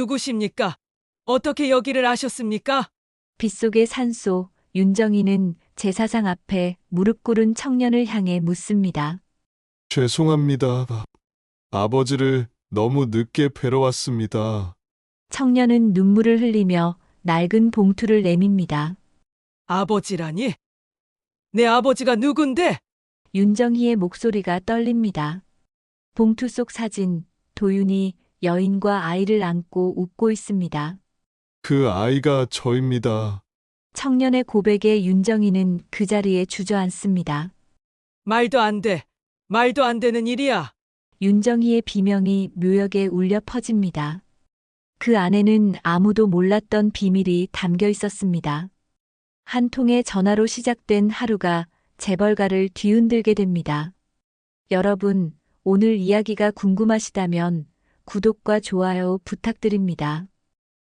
누구십니까? 어떻게 여기를 아셨습니까? 빗속의 산소, 윤정이는 제사상 앞에 무릎 꿇은 청년을 향해 묻습니다. 죄송합니다. 아버지를 너무 늦게 뵈러 왔습니다. 청년은 눈물을 흘리며 낡은 봉투를 내밉니다. 아버지라니? 내 아버지가 누군데? 윤정희의 목소리가 떨립니다. 봉투 속 사진, 도윤이 여인과 아이를 안고 웃고 있습니다. 그 아이가 저입니다. 청년의 고백에 윤정희는 그 자리에 주저앉습니다. 말도 안 돼. 말도 안 되는 일이야. 윤정희의 비명이 묘역에 울려 퍼집니다. 그 안에는 아무도 몰랐던 비밀이 담겨 있었습니다. 한 통의 전화로 시작된 하루가 재벌가를 뒤흔들게 됩니다. 여러분, 오늘 이야기가 궁금하시다면 구독과 좋아요 부탁드립니다.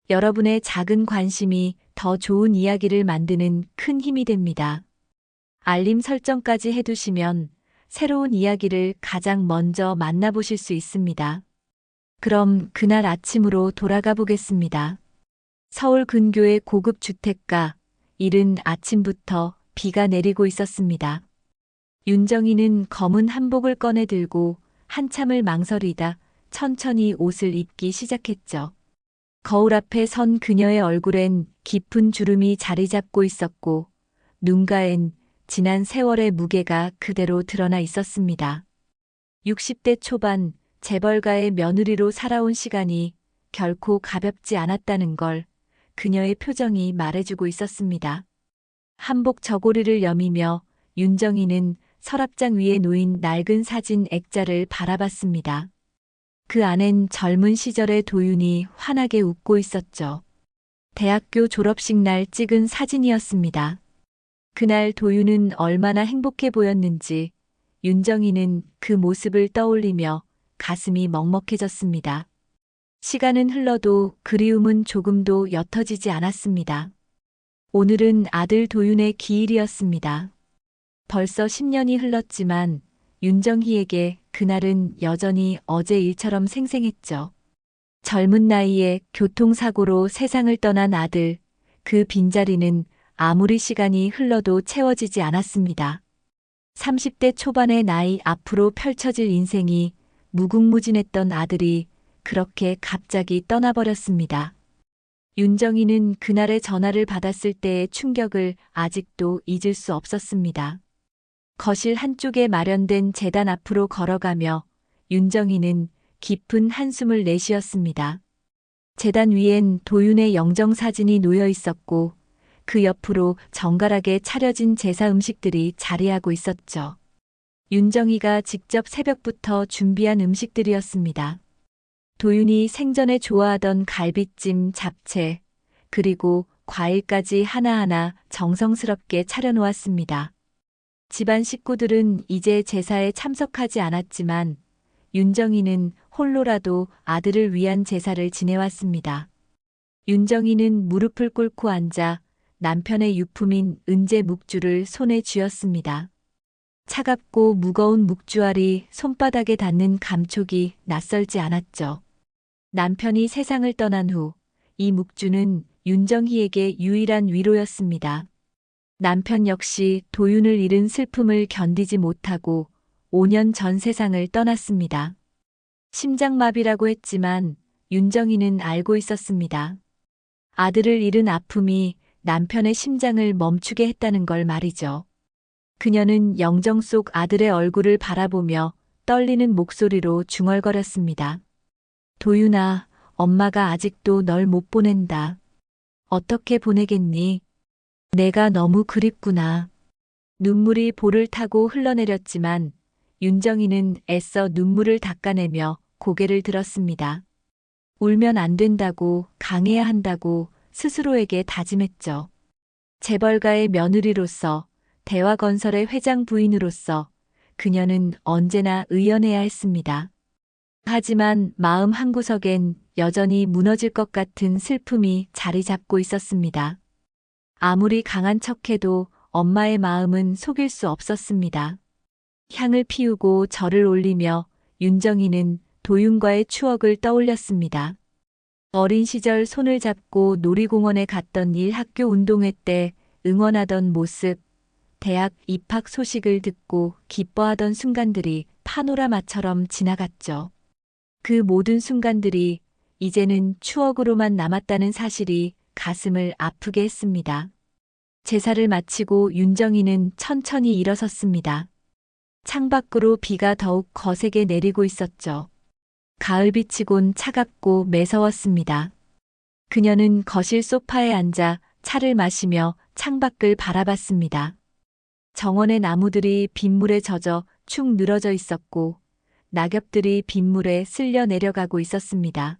여러분의 작은 관심이 더 좋은 이야기를 만드는 큰 힘이 됩니다. 알림 설정까지 해두시면 새로운 이야기를 가장 먼저 만나보실 수 있습니다. 그럼 그날 아침으로 돌아가 보겠습니다. 서울 근교의 고급 주택가, 이른 아침부터 비가 내리고 있었습니다. 윤정이는 검은 한복을 꺼내 들고 한참을 망설이다 천천히 옷을 입기 시작했죠. 거울 앞에 선 그녀의 얼굴엔 깊은 주름이 자리 잡고 있었고 눈가엔 지난 세월의 무게가 그대로 드러나 있었습니다. 60대 초반 재벌가의 며느리로 살아온 시간이 결코 가볍지 않았다는 걸 그녀의 표정이 말해주고 있었습니다. 한복 저고리를 여미며 윤정이는 서랍장 위에 놓인 낡은 사진 액자를 바라봤습니다. 그 안엔 젊은 시절의 도윤이 환하게 웃고 있었죠. 대학교 졸업식 날 찍은 사진이었습니다. 그날 도윤은 얼마나 행복해 보였는지 윤정이는 그 모습을 떠올리며 가슴이 먹먹해졌습니다. 시간은 흘러도 그리움은 조금도 옅어지지 않았습니다. 오늘은 아들 도윤의 기일이었습니다. 벌써 10년이 흘렀지만 윤정희에게 그날은 여전히 어제 일처럼 생생했죠. 젊은 나이에 교통사고로 세상을 떠난 아들, 그 빈자리는 아무리 시간이 흘러도 채워지지 않았습니다. 30대 초반의 나이 앞으로 펼쳐질 인생이 무궁무진했던 아들이 그렇게 갑자기 떠나버렸습니다. 윤정이는 그날의 전화를 받았을 때의 충격을 아직도 잊을 수 없었습니다. 거실 한쪽에 마련된 제단 앞으로 걸어가며 윤정이는 깊은 한숨을 내쉬었습니다. 제단 위엔 도윤의 영정사진이 놓여 있었고 그 옆으로 정갈하게 차려진 제사 음식들이 자리하고 있었죠. 윤정이가 직접 새벽부터 준비한 음식들이었습니다. 도윤이 생전에 좋아하던 갈비찜, 잡채, 그리고 과일까지 하나하나 정성스럽게 차려놓았습니다. 집안 식구들은 이제 제사에 참석하지 않았지만 윤정이는 홀로라도 아들을 위한 제사를 지내왔습니다. 윤정이는 무릎을 꿇고 앉아 남편의 유품인 은제 묵주를 손에 쥐었습니다. 차갑고 무거운 묵주알이 손바닥에 닿는 감촉이 낯설지 않았죠. 남편이 세상을 떠난 후 이 묵주는 윤정희에게 유일한 위로였습니다. 남편 역시 도윤을 잃은 슬픔을 견디지 못하고 5년 전 세상을 떠났습니다. 심장마비라고 했지만 윤정희는 알고 있었습니다. 아들을 잃은 아픔이 남편의 심장을 멈추게 했다는 걸 말이죠. 그녀는 영정 속 아들의 얼굴을 바라보며 떨리는 목소리로 중얼거렸습니다. 도윤아, 엄마가 아직도 널 못 보낸다. 어떻게 보내겠니? 내가 너무 그립구나. 눈물이 볼을 타고 흘러내렸지만 윤정이는 애써 눈물을 닦아내며 고개를 들었습니다. 울면 안 된다고, 강해야 한다고 스스로에게 다짐했죠. 재벌가의 며느리로서, 대화건설의 회장 부인으로서 그녀는 언제나 의연해야 했습니다. 하지만 마음 한구석엔 여전히 무너질 것 같은 슬픔이 자리 잡고 있었습니다. 아무리 강한 척해도 엄마의 마음은 속일 수 없었습니다. 향을 피우고 절을 올리며 윤정이는 도윤과의 추억을 떠올렸습니다. 어린 시절 손을 잡고 놀이공원에 갔던 일 학교 운동회 때 응원하던 모습, 대학 입학 소식을 듣고 기뻐하던 순간들이 파노라마처럼 지나갔죠. 그 모든 순간들이 이제는 추억으로만 남았다는 사실이 가슴을 아프게 했습니다. 제사를 마치고 윤정이는 천천히 일어섰습니다. 창밖으로 비가 더욱 거세게 내리고 있었죠. 가을빛이곤 차갑고 매서웠습니다. 그녀는 거실 소파에 앉아 차를 마시며 창밖을 바라봤습니다. 정원의 나무들이 빗물에 젖어 축 늘어져 있었고 낙엽들이 빗물에 쓸려 내려가고 있었습니다.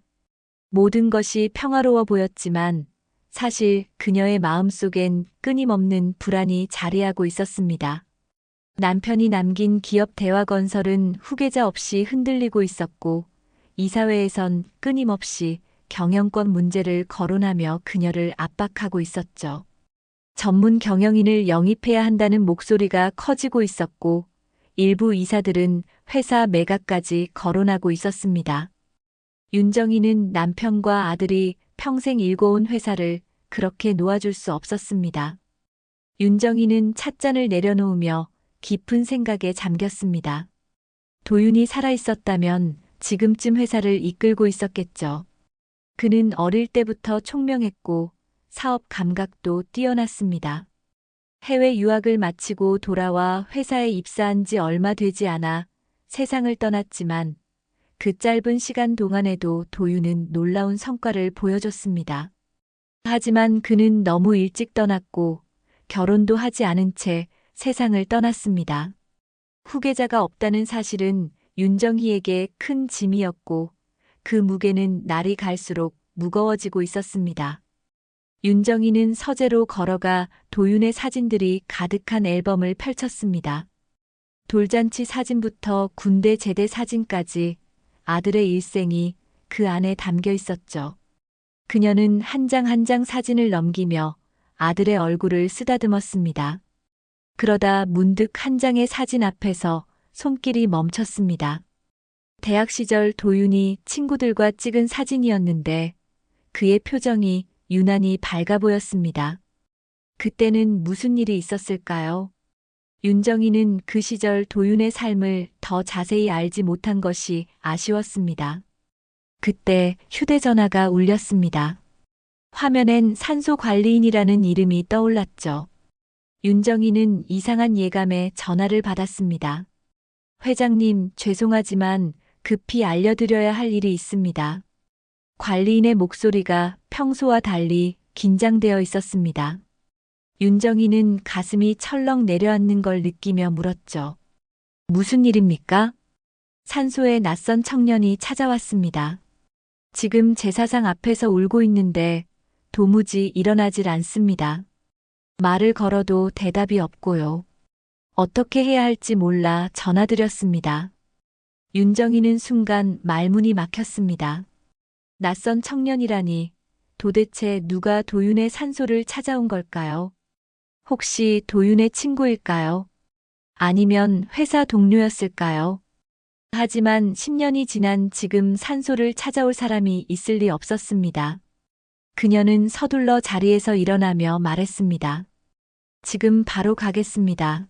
모든 것이 평화로워 보였지만 사실 그녀의 마음속엔 끊임없는 불안이 자리하고 있었습니다. 남편이 남긴 기업 대화건설은 후계자 없이 흔들리고 있었고 이사회에선 끊임없이 경영권 문제를 거론하며 그녀를 압박하고 있었죠. 전문 경영인을 영입해야 한다는 목소리가 커지고 있었고 일부 이사들은 회사 매각까지 거론하고 있었습니다. 윤정이는 남편과 아들이 평생 일궈온 회사를 그렇게 놓아줄 수 없었습니다. 윤정이는 찻잔을 내려놓으며 깊은 생각에 잠겼습니다. 도윤이 살아있었다면 지금쯤 회사를 이끌고 있었겠죠. 그는 어릴 때부터 총명했고 사업 감각도 뛰어났습니다. 해외 유학을 마치고 돌아와 회사에 입사한 지 얼마 되지 않아 세상을 떠났지만 그 짧은 시간 동안에도 도윤은 놀라운 성과를 보여줬습니다. 하지만 그는 너무 일찍 떠났고 결혼도 하지 않은 채 세상을 떠났습니다. 후계자가 없다는 사실은 윤정희에게 큰 짐이었고 그 무게는 날이 갈수록 무거워지고 있었습니다. 윤정희는 서재로 걸어가 도윤의 사진들이 가득한 앨범을 펼쳤습니다. 돌잔치 사진부터 군대 제대 사진까지 아들의 일생이 그 안에 담겨 있었죠. 그녀는 한 장 한 장 사진을 넘기며 아들의 얼굴을 쓰다듬었습니다. 그러다 문득 한 장의 사진 앞에서 손길이 멈췄습니다. 대학 시절 도윤이 친구들과 찍은 사진이었는데 그의 표정이 유난히 밝아 보였습니다. 그때는 무슨 일이 있었을까요? 윤정이는 그 시절 도윤의 삶을 더 자세히 알지 못한 것이 아쉬웠습니다. 그때 휴대전화가 울렸습니다. 화면엔 산소관리인이라는 이름이 떠올랐죠. 윤정이는 이상한 예감에 전화를 받았습니다. 회장님, 죄송하지만 급히 알려드려야 할 일이 있습니다. 관리인의 목소리가 평소와 달리 긴장되어 있었습니다. 윤정이는 가슴이 철렁 내려앉는 걸 느끼며 물었죠. 무슨 일입니까? 산소에 낯선 청년이 찾아왔습니다. 지금 제사상 앞에서 울고 있는데 도무지 일어나질 않습니다. 말을 걸어도 대답이 없고요. 어떻게 해야 할지 몰라 전화드렸습니다. 윤정이는 순간 말문이 막혔습니다. 낯선 청년이라니 도대체 누가 도윤의 산소를 찾아온 걸까요? 혹시 도윤의 친구일까요? 아니면 회사 동료였을까요? 하지만 10년이 지난 지금 산소를 찾아올 사람이 있을 리 없었습니다. 그녀는 서둘러 자리에서 일어나며 말했습니다. 지금 바로 가겠습니다.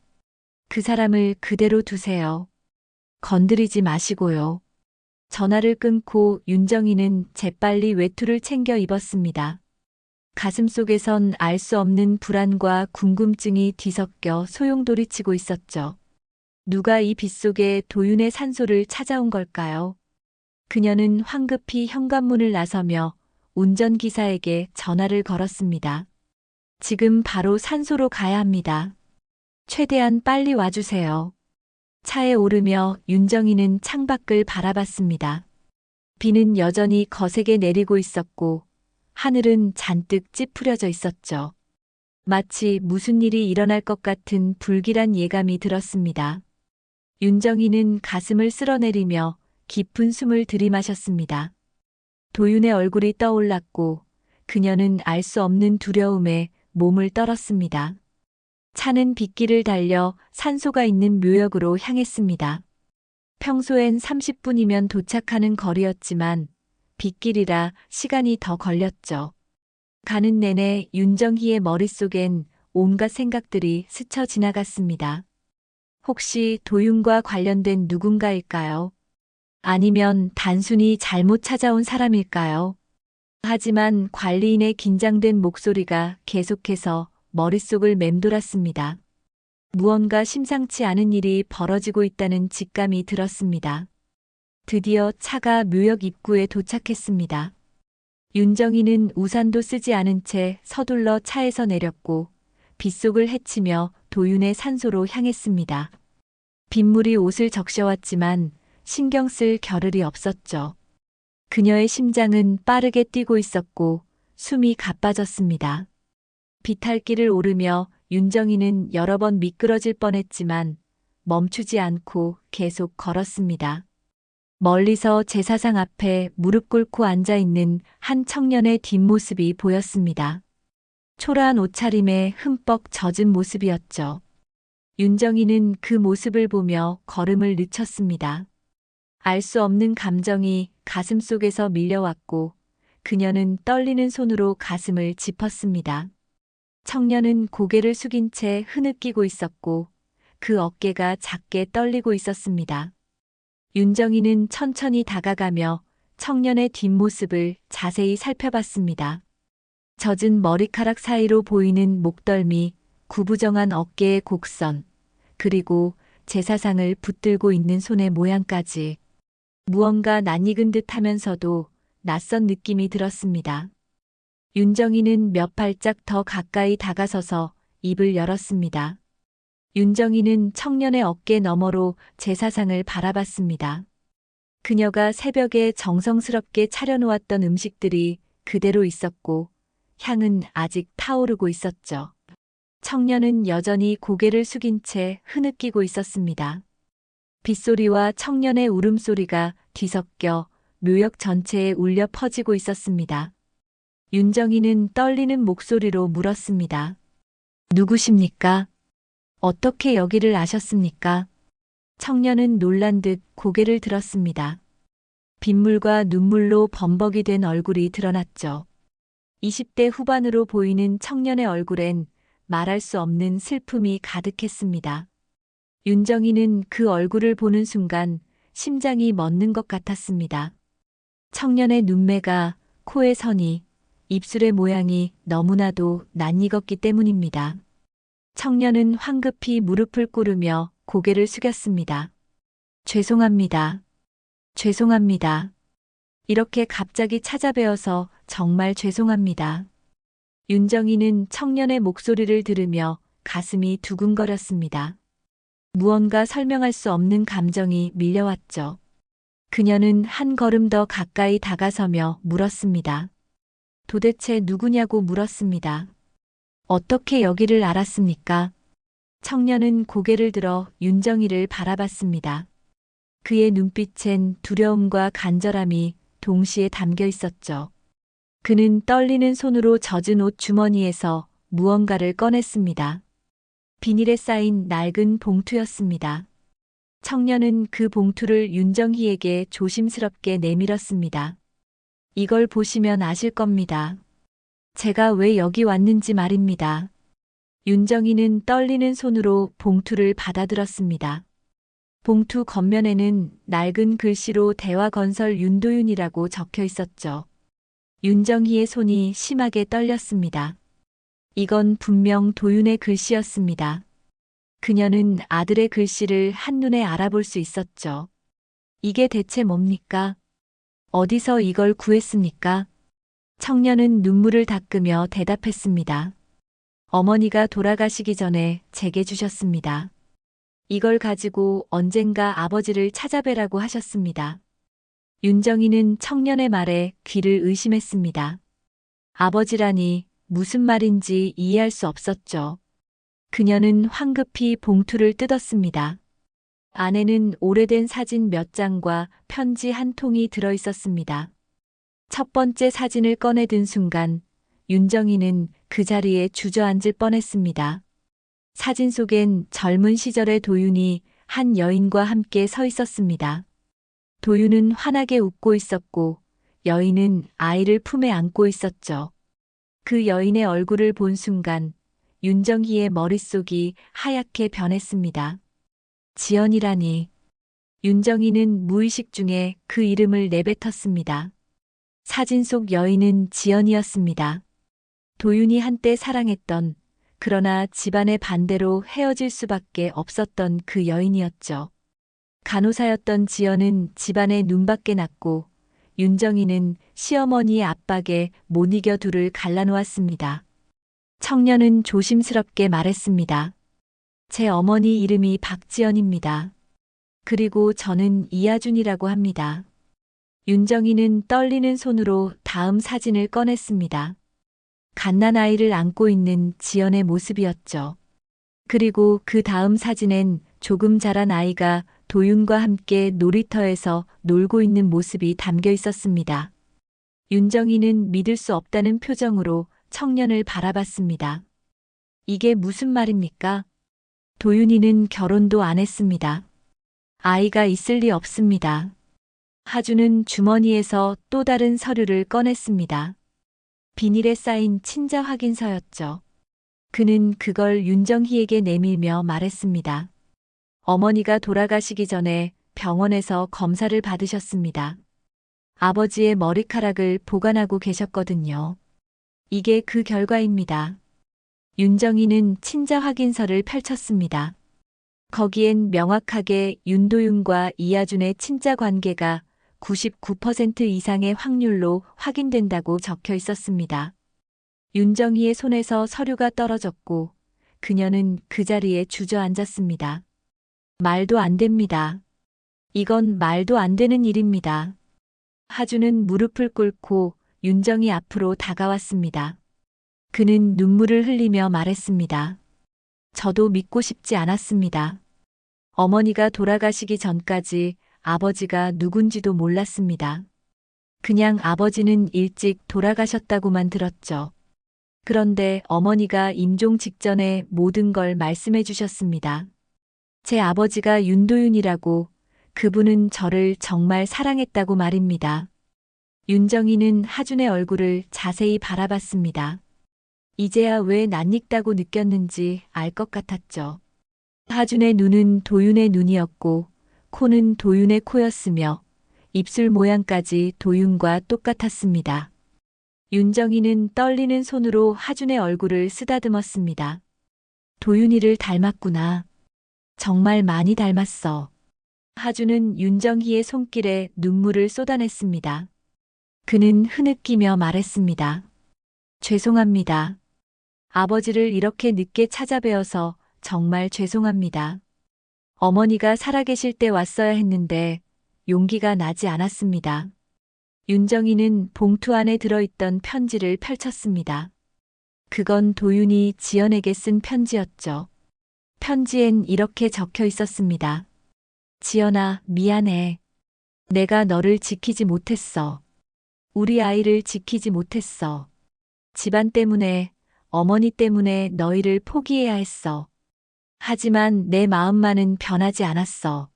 그 사람을 그대로 두세요. 건드리지 마시고요. 전화를 끊고 윤정이는 재빨리 외투를 챙겨 입었습니다. 가슴속에선 알 수 없는 불안과 궁금증이 뒤섞여 소용돌이치고 있었죠. 누가 이 빗속에 도윤의 산소를 찾아온 걸까요? 그녀는 황급히 현관문을 나서며 운전기사에게 전화를 걸었습니다. 지금 바로 산소로 가야 합니다. 최대한 빨리 와주세요. 차에 오르며 윤정이는 창밖을 바라봤습니다. 비는 여전히 거세게 내리고 있었고 하늘은 잔뜩 찌푸려져 있었죠. 마치 무슨 일이 일어날 것 같은 불길한 예감이 들었습니다. 윤정이는 가슴을 쓸어내리며 깊은 숨을 들이마셨습니다. 도윤의 얼굴이 떠올랐고 그녀는 알 수 없는 두려움에 몸을 떨었습니다. 차는 빗길을 달려 산소가 있는 묘역으로 향했습니다. 평소엔 30분이면 도착하는 거리였지만 빗길이라 시간이 더 걸렸죠. 가는 내내 윤정희의 머릿속엔 온갖 생각들이 스쳐 지나갔습니다. 혹시 도윤과 관련된 누군가일까요? 아니면 단순히 잘못 찾아온 사람일까요? 하지만 관리인의 긴장된 목소리가 계속해서 머릿속을 맴돌았습니다. 무언가 심상치 않은 일이 벌어지고 있다는 직감이 들었습니다. 드디어 차가 묘역 입구에 도착했습니다. 윤정희는 우산도 쓰지 않은 채 서둘러 차에서 내렸고 빗속을 헤치며 도윤의 산소로 향했습니다. 빗물이 옷을 적셔왔지만 신경 쓸 겨를이 없었죠. 그녀의 심장은 빠르게 뛰고 있었고 숨이 가빠졌습니다. 비탈길을 오르며 윤정희는 여러 번 미끄러질 뻔했지만 멈추지 않고 계속 걸었습니다. 멀리서 제사상 앞에 무릎 꿇고 앉아 있는 한 청년의 뒷모습이 보였습니다. 초라한 옷차림에 흠뻑 젖은 모습이었죠. 윤정희는 그 모습을 보며 걸음을 늦췄습니다. 알 수 없는 감정이 가슴 속에서 밀려왔고 그녀는 떨리는 손으로 가슴을 짚었습니다. 청년은 고개를 숙인 채 흐느끼고 있었고 그 어깨가 작게 떨리고 있었습니다. 윤정희는 천천히 다가가며 청년의 뒷모습을 자세히 살펴봤습니다. 젖은 머리카락 사이로 보이는 목덜미, 구부정한 어깨의 곡선, 그리고 제사상을 붙들고 있는 손의 모양까지 무언가 낯익은 듯 하면서도 낯선 느낌이 들었습니다. 윤정희는 몇 발짝 더 가까이 다가서서 입을 열었습니다. 윤정희는 청년의 어깨 너머로 제사상을 바라봤습니다. 그녀가 새벽에 정성스럽게 차려놓았던 음식들이 그대로 있었고 향은 아직 타오르고 있었죠. 청년은 여전히 고개를 숙인 채 흐느끼고 있었습니다. 빗소리와 청년의 울음소리가 뒤섞여 묘역 전체에 울려 퍼지고 있었습니다. 윤정희는 떨리는 목소리로 물었습니다. 누구십니까? 어떻게 여기를 아셨습니까? 청년은 놀란 듯 고개를 들었습니다. 빗물과 눈물로 범벅이 된 얼굴이 드러났죠. 20대 후반으로 보이는 청년의 얼굴엔 말할 수 없는 슬픔이 가득했습니다. 윤정희는 그 얼굴을 보는 순간 심장이 멎는 것 같았습니다. 청년의 눈매가, 코의 선이, 입술의 모양이 너무나도 낯익었기 때문입니다. 청년은 황급히 무릎을 꿇으며 고개를 숙였습니다. 죄송합니다. 죄송합니다. 이렇게 갑자기 찾아뵈어서 정말 죄송합니다. 윤정희는 청년의 목소리를 들으며 가슴이 두근거렸습니다. 무언가 설명할 수 없는 감정이 밀려왔죠. 그녀는 한 걸음 더 가까이 다가서며 물었습니다. 도대체 누구냐고 물었습니다. 어떻게 여기를 알았습니까? 청년은 고개를 들어 윤정희를 바라봤습니다. 그의 눈빛엔 두려움과 간절함이 동시에 담겨 있었죠. 그는 떨리는 손으로 젖은 옷 주머니에서 무언가를 꺼냈습니다. 비닐에 쌓인 낡은 봉투였습니다. 청년은 그 봉투를 윤정희에게 조심스럽게 내밀었습니다. 이걸 보시면 아실 겁니다. 제가 왜 여기 왔는지 말입니다. 윤정희는 떨리는 손으로 봉투를 받아들었습니다. 봉투 겉면에는 낡은 글씨로 대화건설 윤도윤이라고 적혀 있었죠. 윤정희의 손이 심하게 떨렸습니다. 이건 분명 도윤의 글씨였습니다. 그녀는 아들의 글씨를 한눈에 알아볼 수 있었죠. 이게 대체 뭡니까? 어디서 이걸 구했습니까? 청년은 눈물을 닦으며 대답했습니다. 어머니가 돌아가시기 전에 제게 주셨습니다. 이걸 가지고 언젠가 아버지를 찾아뵈라고 하셨습니다. 윤정희는 청년의 말에 귀를 의심했습니다. 아버지라니 무슨 말인지 이해할 수 없었죠. 그녀는 황급히 봉투를 뜯었습니다. 안에는 오래된 사진 몇 장과 편지 한 통이 들어 있었습니다. 첫 번째 사진을 꺼내든 순간 윤정희는 그 자리에 주저앉을 뻔했습니다. 사진 속엔 젊은 시절의 도윤이 한 여인과 함께 서 있었습니다. 도윤은 환하게 웃고 있었고 여인은 아이를 품에 안고 있었죠. 그 여인의 얼굴을 본 순간 윤정희의 머릿속이 하얗게 변했습니다. 지연이라니. 윤정희는 무의식 중에 그 이름을 내뱉었습니다. 사진 속 여인은 지연이었습니다. 도윤이 한때 사랑했던, 그러나 집안의 반대로 헤어질 수밖에 없었던 그 여인이었죠. 간호사였던 지연은 집안의 눈밖에 났고 윤정희는 시어머니의 압박에 못 이겨 둘을 갈라놓았습니다. 청년은 조심스럽게 말했습니다. 제 어머니 이름이 박지연입니다. 그리고 저는 이하준이라고 합니다. 윤정희는 떨리는 손으로 다음 사진을 꺼냈습니다. 갓난아이를 안고 있는 지연의 모습이었죠. 그리고 그 다음 사진엔 조금 자란 아이가 도윤과 함께 놀이터에서 놀고 있는 모습이 담겨 있었습니다. 윤정희는 믿을 수 없다는 표정으로 청년을 바라봤습니다. 이게 무슨 말입니까? 도윤이는 결혼도 안 했습니다. 아이가 있을 리 없습니다. 하주는 주머니에서 또 다른 서류를 꺼냈습니다. 비닐에 쌓인 친자 확인서였죠. 그는 그걸 윤정희에게 내밀며 말했습니다. 어머니가 돌아가시기 전에 병원에서 검사를 받으셨습니다. 아버지의 머리카락을 보관하고 계셨거든요. 이게 그 결과입니다. 윤정희는 친자 확인서를 펼쳤습니다. 거기엔 명확하게 윤도윤과 이하준의 친자 관계가 99% 이상의 확률로 확인된다고 적혀 있었습니다. 윤정희의 손에서 서류가 떨어졌고 그녀는 그 자리에 주저앉았습니다. 말도 안 됩니다. 이건 말도 안 되는 일입니다. 하주는 무릎을 꿇고 윤정희 앞으로 다가왔습니다. 그는 눈물을 흘리며 말했습니다. 저도 믿고 싶지 않았습니다. 어머니가 돌아가시기 전까지 아버지가 누군지도 몰랐습니다. 그냥 아버지는 일찍 돌아가셨다고만 들었죠. 그런데 어머니가 임종 직전에 모든 걸 말씀해 주셨습니다. 제 아버지가 윤도윤이라고, 그분은 저를 정말 사랑했다고 말입니다. 윤정희는 하준의 얼굴을 자세히 바라봤습니다. 이제야 왜 낯익다고 느꼈는지 알 것 같았죠. 하준의 눈은 도윤의 눈이었고 코는 도윤의 코였으며 입술 모양까지 도윤과 똑같았습니다. 윤정희는 떨리는 손으로 하준의 얼굴을 쓰다듬었습니다. 도윤이를 닮았구나. 정말 많이 닮았어. 하준은 윤정희의 손길에 눈물을 쏟아냈습니다. 그는 흐느끼며 말했습니다. 죄송합니다. 아버지를 이렇게 늦게 찾아뵈어서 정말 죄송합니다. 어머니가 살아계실 때 왔어야 했는데 용기가 나지 않았습니다. 윤정희는 봉투 안에 들어있던 편지를 펼쳤습니다. 그건 도윤이 지연에게 쓴 편지였죠. 편지엔 이렇게 적혀 있었습니다. 지연아, 미안해. 내가 너를 지키지 못했어. 우리 아이를 지키지 못했어. 집안 때문에, 어머니 때문에 너희를 포기해야 했어. 하지만 내 마음만은 변하지 않았어.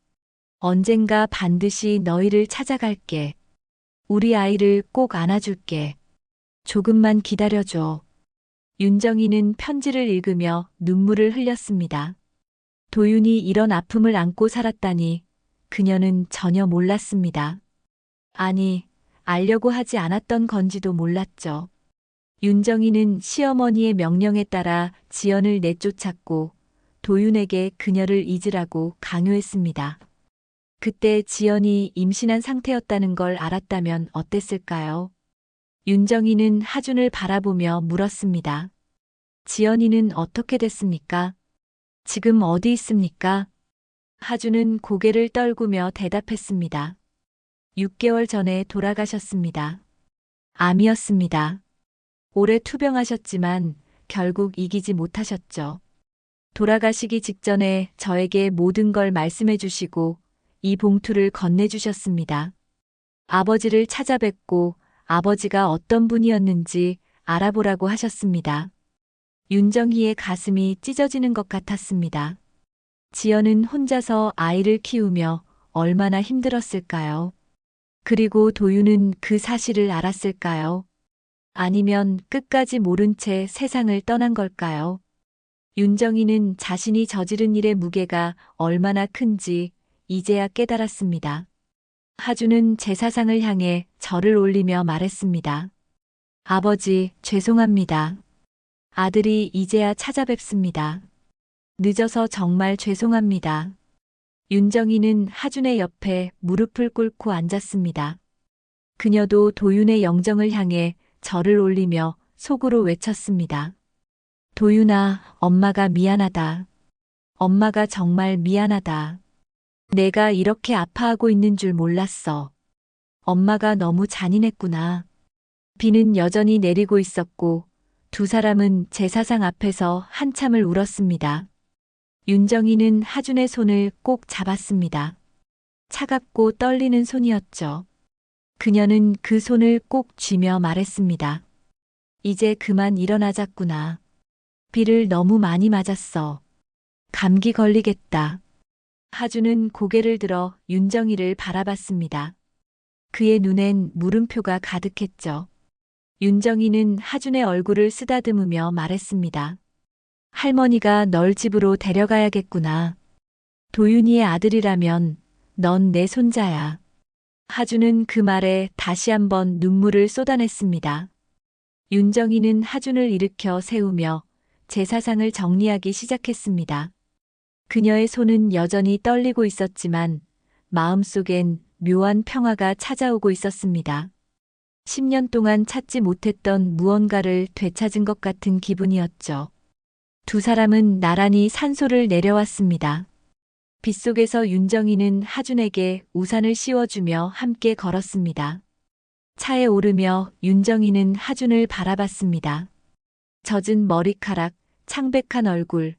언젠가 반드시 너희를 찾아갈게. 우리 아이를 꼭 안아줄게. 조금만 기다려줘. 윤정희는 편지를 읽으며 눈물을 흘렸습니다. 도윤이 이런 아픔을 안고 살았다니 그녀는 전혀 몰랐습니다. 아니, 알려고 하지 않았던 건지도 몰랐죠. 윤정희는 시어머니의 명령에 따라 지연을 내쫓았고 도윤에게 그녀를 잊으라고 강요했습니다. 그때 지연이 임신한 상태였다는 걸 알았다면 어땠을까요? 윤정희는 하준을 바라보며 물었습니다. 지연이는 어떻게 됐습니까? 지금 어디 있습니까? 하준은 고개를 떨구며 대답했습니다. 6개월 전에 돌아가셨습니다. 암이었습니다. 오래 투병하셨지만 결국 이기지 못하셨죠. 돌아가시기 직전에 저에게 모든 걸 말씀해 주시고 이 봉투를 건네주셨습니다. 아버지를 찾아뵙고 아버지가 어떤 분이었는지 알아보라고 하셨습니다. 윤정희의 가슴이 찢어지는 것 같았습니다. 지연은 혼자서 아이를 키우며 얼마나 힘들었을까요? 그리고 도윤은 그 사실을 알았을까요? 아니면 끝까지 모른 채 세상을 떠난 걸까요? 윤정이는 자신이 저지른 일의 무게가 얼마나 큰지 이제야 깨달았습니다. 하주는 제사상을 향해 절을 올리며 말했습니다. 아버지, 죄송합니다. 아들이 이제야 찾아뵙습니다. 늦어서 정말 죄송합니다. 윤정이는 하준의 옆에 무릎을 꿇고 앉았습니다. 그녀도 도윤의 영정을 향해 절을 올리며 속으로 외쳤습니다. 도윤아, 엄마가 미안하다. 엄마가 정말 미안하다. 내가 이렇게 아파하고 있는 줄 몰랐어. 엄마가 너무 잔인했구나. 비는 여전히 내리고 있었고 두 사람은 제사상 앞에서 한참을 울었습니다. 윤정이는 하준의 손을 꼭 잡았습니다. 차갑고 떨리는 손이었죠. 그녀는 그 손을 꼭 쥐며 말했습니다. 이제 그만 일어나자꾸나. 비를 너무 많이 맞았어. 감기 걸리겠다. 하준은 고개를 들어 윤정이를 바라봤습니다. 그의 눈엔 물음표가 가득했죠. 윤정이는 하준의 얼굴을 쓰다듬으며 말했습니다. 할머니가 널 집으로 데려가야겠구나. 도윤이의 아들이라면 넌 내 손자야. 하준은 그 말에 다시 한번 눈물을 쏟아냈습니다. 윤정이는 하준을 일으켜 세우며 제사상을 정리하기 시작했습니다. 그녀의 손은 여전히 떨리고 있었지만 마음속엔 묘한 평화가 찾아오고 있었습니다. 10년 동안 찾지 못했던 무언가를 되찾은 것 같은 기분이었죠. 두 사람은 나란히 산소를 내려왔습니다. 빗속에서 윤정이는 하준에게 우산을 씌워주며 함께 걸었습니다. 차에 오르며 윤정이는 하준을 바라봤습니다. 젖은 머리카락, 창백한 얼굴,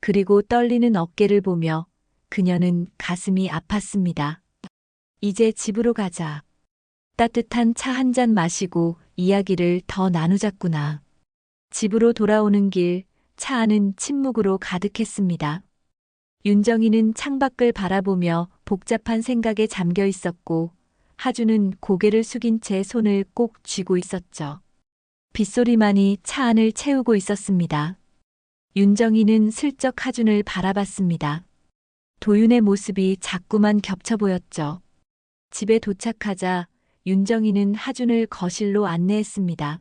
그리고 떨리는 어깨를 보며 그녀는 가슴이 아팠습니다. 이제 집으로 가자. 따뜻한 차 한 잔 마시고 이야기를 더 나누자꾸나. 집으로 돌아오는 길, 차 안은 침묵으로 가득했습니다. 윤정이는 창밖을 바라보며 복잡한 생각에 잠겨 있었고 하준은 고개를 숙인 채 손을 꼭 쥐고 있었죠. 빗소리만이 차 안을 채우고 있었습니다. 윤정이는 슬쩍 하준을 바라봤습니다. 도윤의 모습이 자꾸만 겹쳐 보였죠. 집에 도착하자 윤정이는 하준을 거실로 안내했습니다.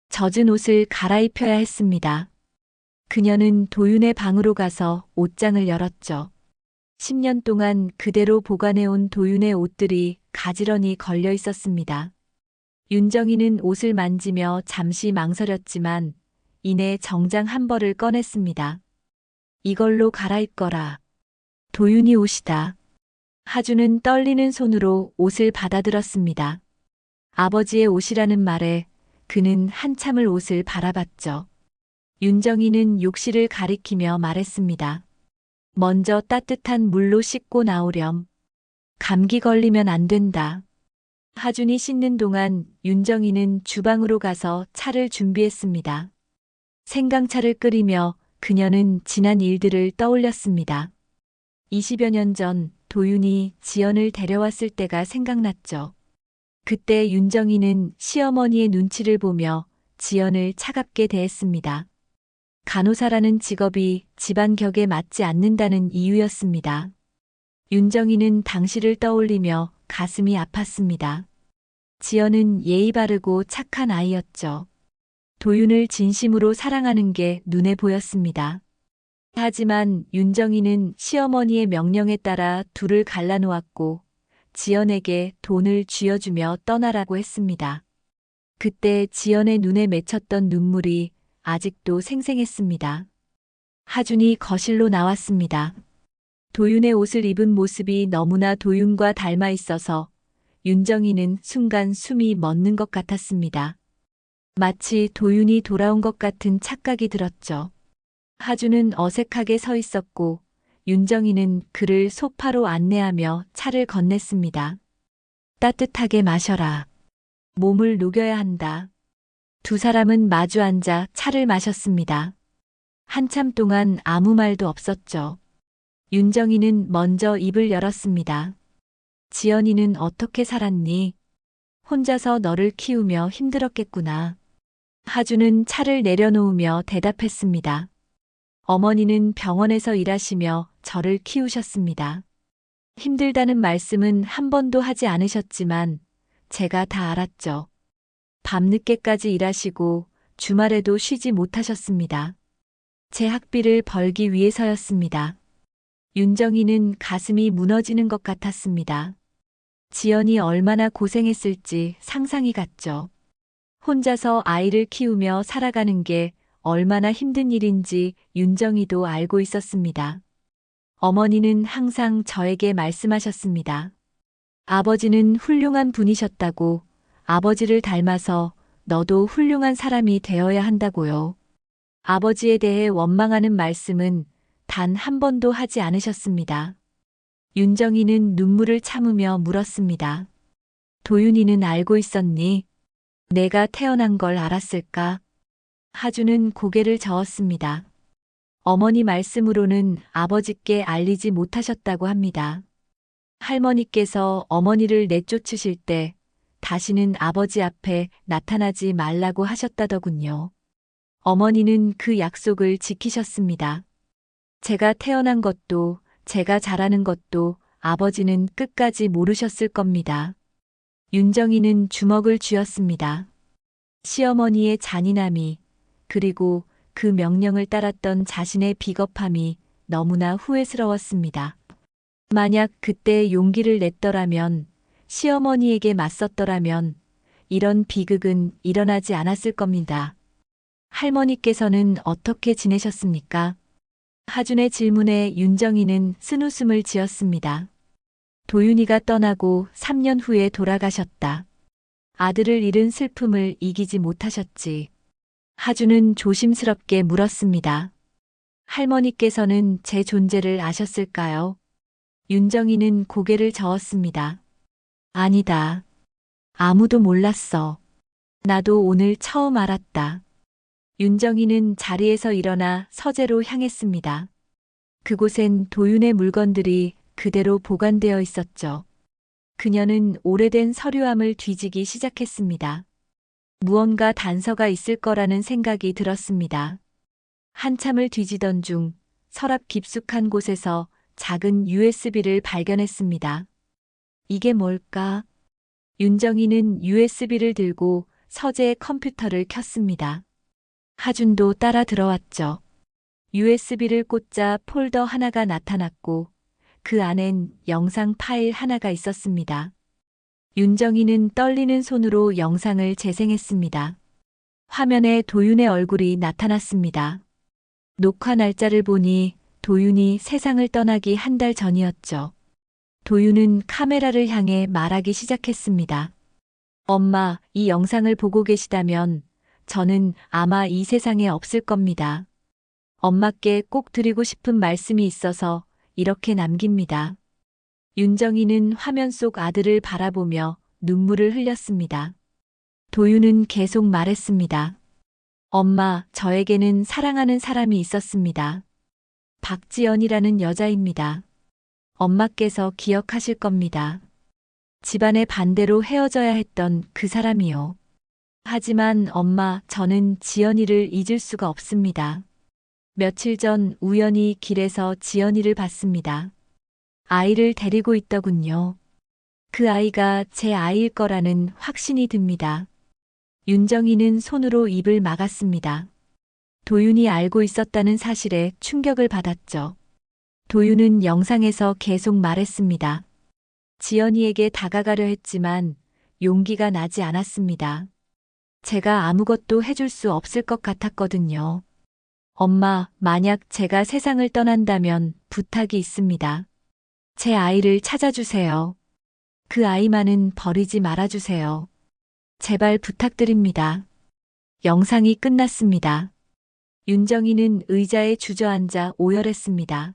젖은 옷을 갈아입혀야 했습니다. 그녀는 도윤의 방으로 가서 옷장을 열었죠. 10년 동안 그대로 보관해온 도윤의 옷들이 가지런히 걸려 있었습니다. 윤정이는 옷을 만지며 잠시 망설였지만 이내 정장 한 벌을 꺼냈습니다. 이걸로 갈아입거라. 도윤이 옷이다. 하준은 떨리는 손으로 옷을 받아들었습니다. 아버지의 옷이라는 말에 그는 한참을 옷을 바라봤죠. 윤정이는 욕실을 가리키며 말했습니다. 먼저 따뜻한 물로 씻고 나오렴. 감기 걸리면 안 된다. 하준이 씻는 동안 윤정이는 주방으로 가서 차를 준비했습니다. 생강차를 끓이며 그녀는 지난 일들을 떠올렸습니다. 20여 년 전 도윤이 지연을 데려왔을 때가 생각났죠. 그때 윤정이는 시어머니의 눈치를 보며 지연을 차갑게 대했습니다. 간호사라는 직업이 집안 격에 맞지 않는다는 이유였습니다. 윤정이는 당시를 떠올리며 가슴이 아팠습니다. 지연은 예의 바르고 착한 아이였죠. 도윤을 진심으로 사랑하는 게 눈에 보였습니다. 하지만 윤정이는 시어머니의 명령에 따라 둘을 갈라놓았고 지연에게 돈을 쥐어주며 떠나라고 했습니다. 그때 지연의 눈에 맺혔던 눈물이 아직도 생생했습니다. 하준이 거실로 나왔습니다. 도윤의 옷을 입은 모습이 너무나 도윤과 닮아 있어서 윤정이는 순간 숨이 멎는 것 같았습니다. 마치 도윤이 돌아온 것 같은 착각이 들었죠. 하준은 어색하게 서 있었고 윤정이는 그를 소파로 안내하며 차를 건넸습니다. 따뜻하게 마셔라. 몸을 녹여야 한다. 두 사람은 마주 앉아 차를 마셨습니다. 한참 동안 아무 말도 없었죠. 윤정이는 먼저 입을 열었습니다. 지연이는 어떻게 살았니? 혼자서 너를 키우며 힘들었겠구나. 하주는 차를 내려놓으며 대답했습니다. 어머니는 병원에서 일하시며 저를 키우셨습니다. 힘들다는 말씀은 한 번도 하지 않으셨지만 제가 다 알았죠. 밤늦게까지 일하시고 주말에도 쉬지 못하셨습니다. 제 학비를 벌기 위해서였습니다. 윤정이는 가슴이 무너지는 것 같았습니다. 지연이 얼마나 고생했을지 상상이 갔죠. 혼자서 아이를 키우며 살아가는 게 얼마나 힘든 일인지 윤정이도 알고 있었습니다. 어머니는 항상 저에게 말씀하셨습니다. 아버지는 훌륭한 분이셨다고, 아버지를 닮아서 너도 훌륭한 사람이 되어야 한다고요. 아버지에 대해 원망하는 말씀은 단 한 번도 하지 않으셨습니다. 윤정이는 눈물을 참으며 물었습니다. 도윤이는 알고 있었니? 내가 태어난 걸 알았을까? 하주는 고개를 저었습니다. 어머니 말씀으로는 아버지께 알리지 못하셨다고 합니다. 할머니께서 어머니를 내쫓으실 때 다시는 아버지 앞에 나타나지 말라고 하셨다더군요. 어머니는 그 약속을 지키셨습니다. 제가 태어난 것도 제가 자라는 것도 아버지는 끝까지 모르셨을 겁니다. 윤정이는 주먹을 쥐었습니다. 시어머니의 잔인함이, 그리고 그 명령을 따랐던 자신의 비겁함이 너무나 후회스러웠습니다. 만약 그때 용기를 냈더라면, 시어머니에게 맞섰더라면 이런 비극은 일어나지 않았을 겁니다. 할머니께서는 어떻게 지내셨습니까? 하준의 질문에 윤정이는 쓴웃음을 지었습니다. 도윤이가 떠나고 3년 후에 돌아가셨다. 아들을 잃은 슬픔을 이기지 못하셨지. 하준은 조심스럽게 물었습니다. 할머니께서는 제 존재를 아셨을까요? 윤정이는 고개를 저었습니다. 아니다. 아무도 몰랐어. 나도 오늘 처음 알았다. 윤정이는 자리에서 일어나 서재로 향했습니다. 그곳엔 도윤의 물건들이 그대로 보관되어 있었죠. 그녀는 오래된 서류함을 뒤지기 시작했습니다. 무언가 단서가 있을 거라는 생각이 들었습니다. 한참을 뒤지던 중 서랍 깊숙한 곳에서 작은 USB를 발견했습니다. 이게 뭘까? 윤정이는 USB를 들고 서재의 컴퓨터를 켰습니다. 하준도 따라 들어왔죠. USB를 꽂자 폴더 하나가 나타났고 그 안엔 영상 파일 하나가 있었습니다. 윤정이는 떨리는 손으로 영상을 재생했습니다. 화면에 도윤의 얼굴이 나타났습니다. 녹화 날짜를 보니 도윤이 세상을 떠나기 한 달 전이었죠. 도윤은 카메라를 향해 말하기 시작했습니다. 엄마, 이 영상을 보고 계시다면 저는 아마 이 세상에 없을 겁니다. 엄마께 꼭 드리고 싶은 말씀이 있어서 이렇게 남깁니다. 윤정이는 화면 속 아들을 바라보며 눈물을 흘렸습니다. 도윤은 계속 말했습니다. 엄마, 저에게는 사랑하는 사람이 있었습니다. 박지연이라는 여자입니다. 엄마께서 기억하실 겁니다. 집안의 반대로 헤어져야 했던 그 사람이요. 하지만 엄마, 저는 지연이를 잊을 수가 없습니다. 며칠 전 우연히 길에서 지연이를 봤습니다. 아이를 데리고 있더군요. 그 아이가 제 아이일 거라는 확신이 듭니다. 윤정이는 손으로 입을 막았습니다. 도윤이 알고 있었다는 사실에 충격을 받았죠. 도윤은 영상에서 계속 말했습니다. 지연이에게 다가가려 했지만 용기가 나지 않았습니다. 제가 아무것도 해줄 수 없을 것 같았거든요. 엄마, 만약 제가 세상을 떠난다면 부탁이 있습니다. 제 아이를 찾아주세요. 그 아이만은 버리지 말아주세요. 제발 부탁드립니다. 영상이 끝났습니다. 윤정이는 의자에 주저앉아 오열했습니다.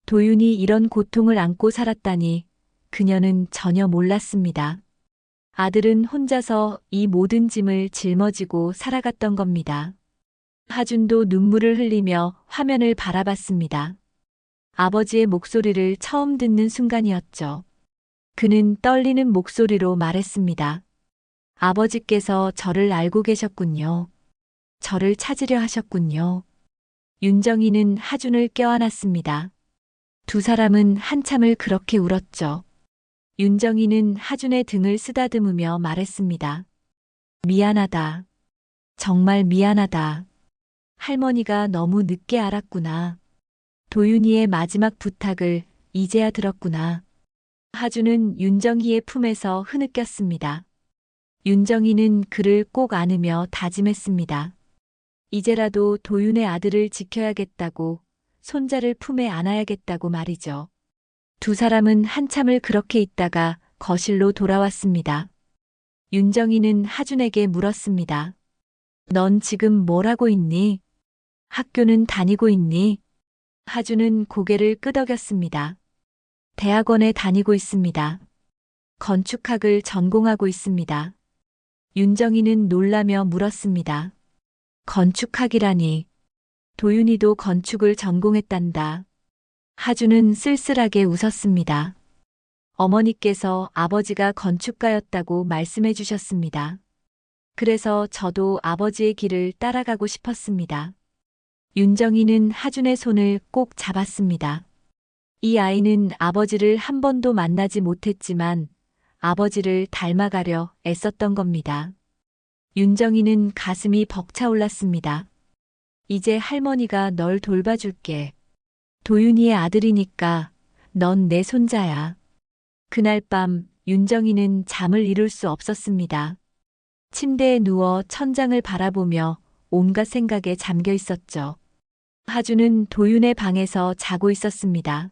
도윤이 이런 고통을 안고 살았다니 그녀는 전혀 몰랐습니다. 아들은 혼자서 이 모든 짐을 짊어지고 살아갔던 겁니다. 하준도 눈물을 흘리며 화면을 바라봤습니다. 아버지의 목소리를 처음 듣는 순간이었죠. 그는 떨리는 목소리로 말했습니다. 아버지께서 저를 알고 계셨군요. 저를 찾으려 하셨군요. 윤정이는 하준을 껴안았습니다. 두 사람은 한참을 그렇게 울었죠. 윤정이는 하준의 등을 쓰다듬으며 말했습니다. 미안하다. 정말 미안하다. 할머니가 너무 늦게 알았구나. 도윤이의 마지막 부탁을 이제야 들었구나. 하준은 윤정희의 품에서 흐느꼈습니다. 윤정희는 그를 꼭 안으며 다짐했습니다. 이제라도 도윤의 아들을 지켜야겠다고, 손자를 품에 안아야겠다고 말이죠. 두 사람은 한참을 그렇게 있다가 거실로 돌아왔습니다. 윤정희는 하준에게 물었습니다. 넌 지금 뭘 하고 있니? 학교는 다니고 있니? 하준은 고개를 끄덕였습니다. 대학원에 다니고 있습니다. 건축학을 전공하고 있습니다. 윤정희는 놀라며 물었습니다. 건축학이라니. 도윤이도 건축을 전공했단다. 하준은 쓸쓸하게 웃었습니다. 어머니께서 아버지가 건축가였다고 말씀해 주셨습니다. 그래서 저도 아버지의 길을 따라가고 싶었습니다. 윤정희는 하준의 손을 꼭 잡았습니다. 이 아이는 아버지를 한 번도 만나지 못했지만 아버지를 닮아가려 애썼던 겁니다. 윤정희는 가슴이 벅차올랐습니다. 이제 할머니가 널 돌봐줄게. 도윤이의 아들이니까 넌 내 손자야. 그날 밤 윤정희는 잠을 이룰 수 없었습니다. 침대에 누워 천장을 바라보며 온갖 생각에 잠겨 있었죠. 하준은 도윤의 방에서 자고 있었습니다.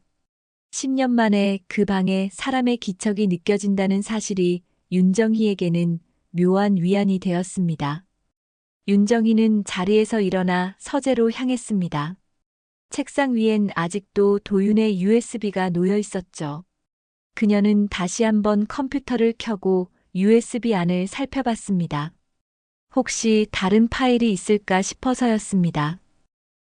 10년 만에 그 방에 사람의 기척이 느껴진다는 사실이 윤정희에게는 묘한 위안이 되었습니다. 윤정희는 자리에서 일어나 서재로 향했습니다. 책상 위엔 아직도 도윤의 USB가 놓여 있었죠. 그녀는 다시 한번 컴퓨터를 켜고 USB 안을 살펴봤습니다. 혹시 다른 파일이 있을까 싶어서였습니다.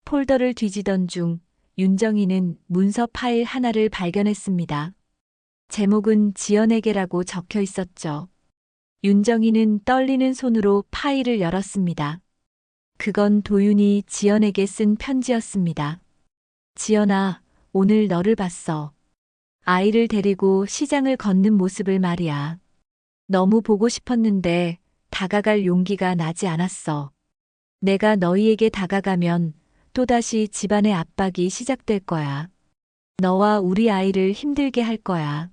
폴더를 뒤지던 중 윤정희는 문서 파일 하나를 발견했습니다. 제목은 지연에게라고 적혀 있었죠. 윤정희는 떨리는 손으로 파일을 열었습니다. 그건 도윤이 지연에게 쓴 편지였습니다. 지연아, 오늘 너를 봤어. 아이를 데리고 시장을 걷는 모습을 말이야. 너무 보고 싶었는데 다가갈 용기가 나지 않았어. 내가 너희에게 다가가면 또다시 집안의 압박이 시작될 거야. 너와 우리 아이를 힘들게 할 거야.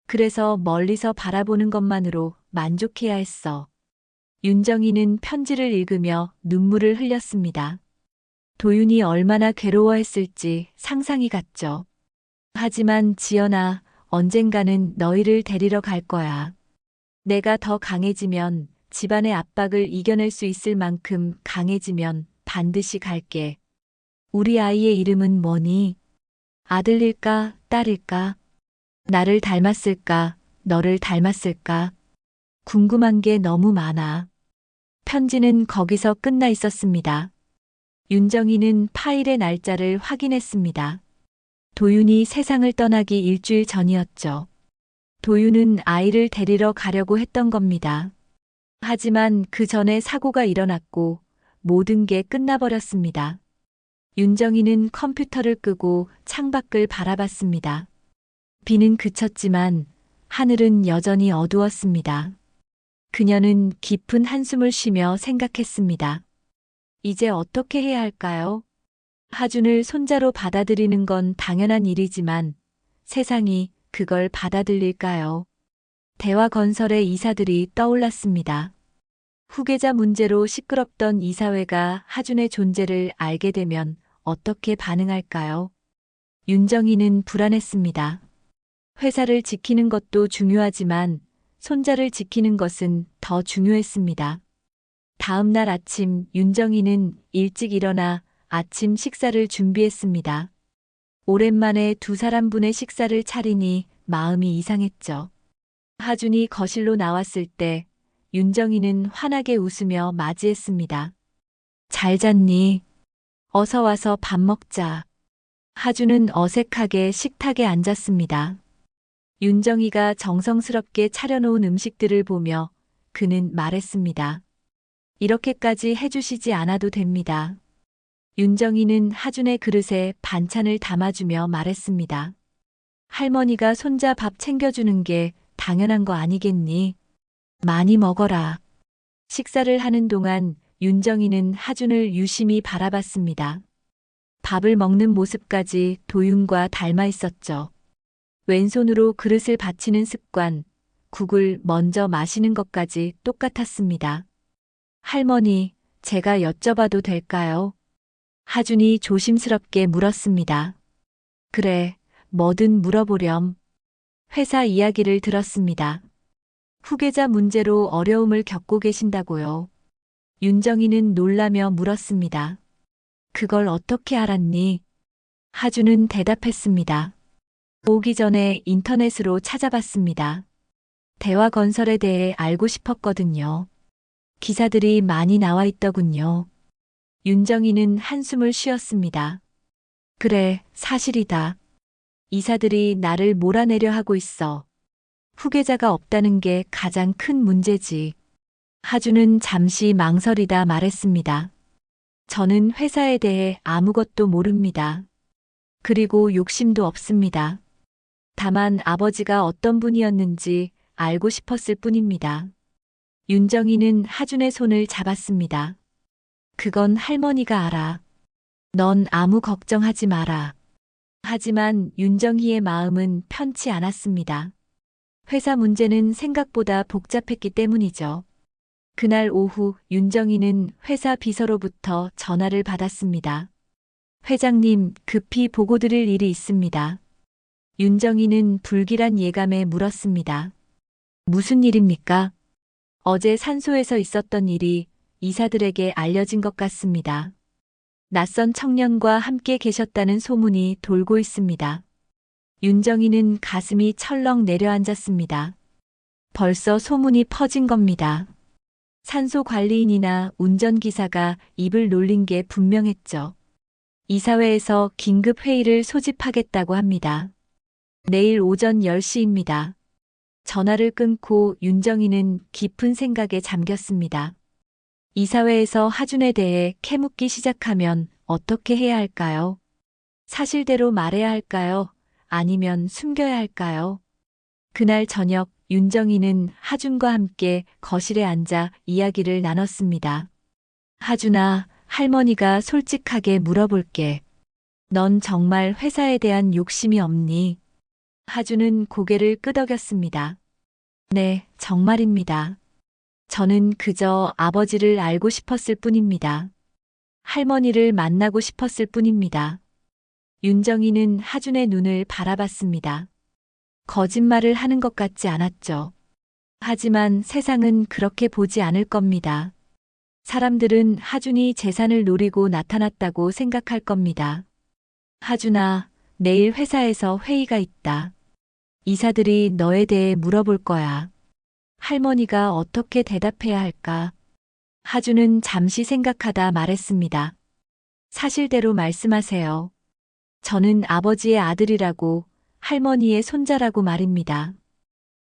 그래서 멀리서 바라보는 것만으로 만족해야 했어. 윤정희는 편지를 읽으며 눈물을 흘렸습니다. 도윤이 얼마나 괴로워했을지 상상이 갔죠. 하지만 지연아, 언젠가는 너희를 데리러 갈 거야. 내가 더 강해지면, 집안의 압박을 이겨낼 수 있을 만큼 강해지면 반드시 갈게. 우리 아이의 이름은 뭐니? 아들일까, 딸일까? 나를 닮았을까, 너를 닮았을까? 궁금한 게 너무 많아. 편지는 거기서 끝나 있었습니다. 윤정희는 파일의 날짜를 확인했습니다. 도윤이 세상을 떠나기 일주일 전이었죠. 도윤은 아이를 데리러 가려고 했던 겁니다. 하지만 그 전에 사고가 일어났고 모든 게 끝나버렸습니다. 윤정희는 컴퓨터를 끄고 창밖을 바라봤습니다. 비는 그쳤지만 하늘은 여전히 어두웠습니다. 그녀는 깊은 한숨을 쉬며 생각했습니다. 이제 어떻게 해야 할까요? 하준을 손자로 받아들이는 건 당연한 일이지만 세상이 그걸 받아들일까요? 대화건설의 이사들이 떠올랐습니다. 후계자 문제로 시끄럽던 이사회가 하준의 존재를 알게 되면 어떻게 반응할까요? 윤정희는 불안했습니다. 회사를 지키는 것도 중요하지만 손자를 지키는 것은 더 중요했습니다. 다음 날 아침 윤정희는 일찍 일어나 아침 식사를 준비했습니다. 오랜만에 두 사람분의 식사를 차리니 마음이 이상했죠. 하준이 거실로 나왔을 때 윤정희는 환하게 웃으며 맞이했습니다. 잘 잤니? 어서 와서 밥 먹자. 하준은 어색하게 식탁에 앉았습니다. 윤정이가 정성스럽게 차려놓은 음식들을 보며 그는 말했습니다. 이렇게까지 해주시지 않아도 됩니다. 윤정이는 하준의 그릇에 반찬을 담아주며 말했습니다. 할머니가 손자 밥 챙겨주는 게 당연한 거 아니겠니? 많이 먹어라. 식사를 하는 동안 윤정이는 하준을 유심히 바라봤습니다. 밥을 먹는 모습까지 도윤과 닮아 있었죠. 왼손으로 그릇을 받치는 습관, 국을 먼저 마시는 것까지 똑같았습니다. 할머니, 제가 여쭤봐도 될까요? 하준이 조심스럽게 물었습니다. 그래, 뭐든 물어보렴. 회사 이야기를 들었습니다. 후계자 문제로 어려움을 겪고 계신다고요. 윤정이는 놀라며 물었습니다. 그걸 어떻게 알았니? 하준은 대답했습니다. 오기 전에 인터넷으로 찾아봤습니다. 대화건설에 대해 알고 싶었거든요. 기사들이 많이 나와 있더군요. 윤정이는 한숨을 쉬었습니다. 그래, 사실이다. 이사들이 나를 몰아내려 하고 있어. 후계자가 없다는 게 가장 큰 문제지. 하준은 잠시 망설이다 말했습니다. 저는 회사에 대해 아무것도 모릅니다. 그리고 욕심도 없습니다. 다만 아버지가 어떤 분이었는지 알고 싶었을 뿐입니다. 윤정이는 하준의 손을 잡았습니다. 그건 할머니가 알아. 넌 아무 걱정하지 마라. 하지만 윤정희의 마음은 편치 않았습니다. 회사 문제는 생각보다 복잡했기 때문이죠. 그날 오후 윤정희는 회사 비서로부터 전화를 받았습니다. 회장님, 급히 보고드릴 일이 있습니다. 윤정희는 불길한 예감에 물었습니다. 무슨 일입니까? 어제 산소에서 있었던 일이 이사들에게 알려진 것 같습니다. 낯선 청년과 함께 계셨다는 소문이 돌고 있습니다. 윤정이는 가슴이 철렁 내려앉았습니다. 벌써 소문이 퍼진 겁니다. 산소 관리인이나 운전기사가 입을 놀린 게 분명했죠. 이사회에서 긴급 회의를 소집하겠다고 합니다. 내일 오전 10시입니다. 전화를 끊고 윤정이는 깊은 생각에 잠겼습니다. 이사회에서 하준에 대해 캐묻기 시작하면 어떻게 해야 할까요? 사실대로 말해야 할까요? 아니면 숨겨야 할까요? 그날 저녁 윤정이는 하준과 함께 거실에 앉아 이야기를 나눴습니다. 하준아, 할머니가 솔직하게 물어볼게. 넌 정말 회사에 대한 욕심이 없니? 하준은 고개를 끄덕였습니다. 네, 정말입니다. 저는 그저 아버지를 알고 싶었을 뿐입니다. 할머니를 만나고 싶었을 뿐입니다. 윤정이는 하준의 눈을 바라봤습니다. 거짓말을 하는 것 같지 않았죠. 하지만 세상은 그렇게 보지 않을 겁니다. 사람들은 하준이 재산을 노리고 나타났다고 생각할 겁니다. 하준아, 내일 회사에서 회의가 있다. 이사들이 너에 대해 물어볼 거야. 할머니가 어떻게 대답해야 할까? 하준은 잠시 생각하다 말했습니다. 사실대로 말씀하세요. 저는 아버지의 아들이라고, 할머니의 손자라고 말입니다.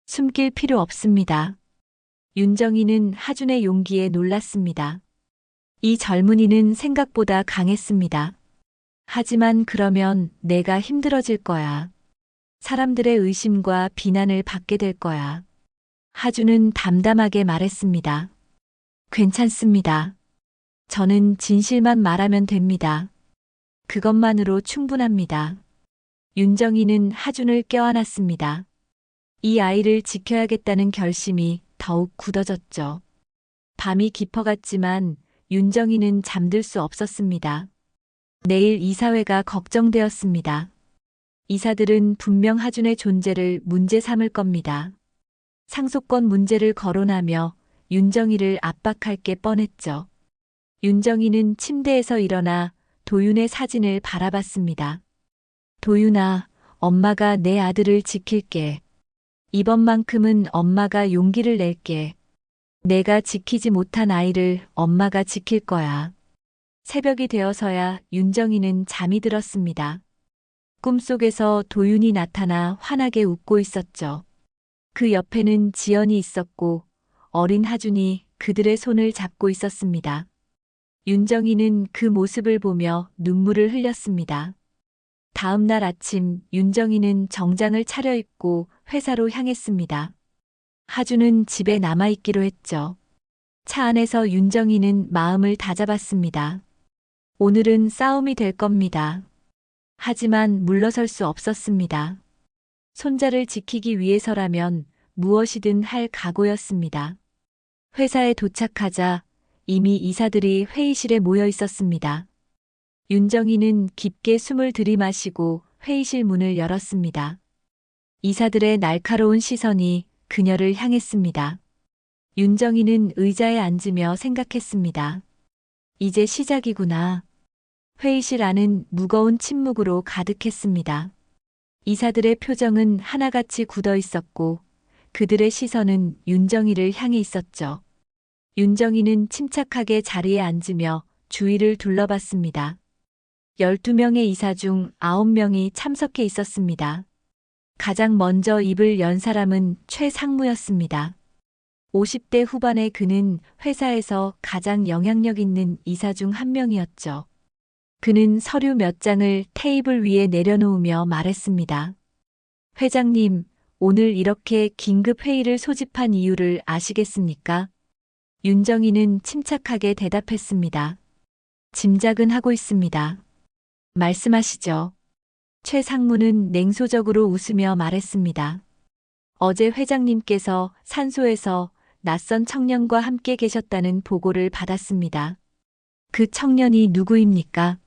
숨길 필요 없습니다. 윤정이는 하준의 용기에 놀랐습니다. 이 젊은이는 생각보다 강했습니다. 하지만 그러면 내가 힘들어질 거야. 사람들의 의심과 비난을 받게 될 거야. 하준은 담담하게 말했습니다. 괜찮습니다. 저는 진실만 말하면 됩니다. 그것만으로 충분합니다. 윤정이는 하준을 껴안았습니다. 이 아이를 지켜야겠다는 결심이 더욱 굳어졌죠. 밤이 깊어갔지만 윤정이는 잠들 수 없었습니다. 내일 이사회가 걱정되었습니다. 이사들은 분명 하준의 존재를 문제 삼을 겁니다. 상속권 문제를 거론하며 윤정이를 압박할 게 뻔했죠. 윤정이는 침대에서 일어나 도윤의 사진을 바라봤습니다. 도윤아, 엄마가 내 아들을 지킬게. 이번만큼은 엄마가 용기를 낼게. 내가 지키지 못한 아이를 엄마가 지킬 거야. 새벽이 되어서야 윤정이는 잠이 들었습니다. 꿈속에서 도윤이 나타나 환하게 웃고 있었죠. 그 옆에는 지연이 있었고 어린 하준이 그들의 손을 잡고 있었습니다. 윤정이는 그 모습을 보며 눈물을 흘렸습니다. 다음 날 아침 윤정이는 정장을 차려입고 회사로 향했습니다. 하준은 집에 남아있기로 했죠. 차 안에서 윤정이는 마음을 다잡았습니다. 오늘은 싸움이 될 겁니다. 하지만 물러설 수 없었습니다. 손자를 지키기 위해서라면 무엇이든 할 각오였습니다. 회사에 도착하자 이미 이사들이 회의실에 모여 있었습니다. 윤정이는 깊게 숨을 들이마시고 회의실 문을 열었습니다. 이사들의 날카로운 시선이 그녀를 향했습니다. 윤정이는 의자에 앉으며 생각했습니다. 이제 시작이구나. 회의실 안은 무거운 침묵으로 가득했습니다. 이사들의 표정은 하나같이 굳어 있었고 그들의 시선은 윤정이를 향해 있었죠. 윤정이는 침착하게 자리에 앉으며 주위를 둘러봤습니다. 12명의 이사 중 9명이 참석해 있었습니다. 가장 먼저 입을 연 사람은 최상무였습니다. 50대 후반의 그는 회사에서 가장 영향력 있는 이사 중 한 명이었죠. 그는 서류 몇 장을 테이블 위에 내려놓으며 말했습니다. 회장님, 오늘 이렇게 긴급 회의를 소집한 이유를 아시겠습니까? 윤정이는 침착하게 대답했습니다. 짐작은 하고 있습니다. 말씀하시죠. 최상무는 냉소적으로 웃으며 말했습니다. 어제 회장님께서 산소에서 낯선 청년과 함께 계셨다는 보고를 받았습니다. 그 청년이 누구입니까?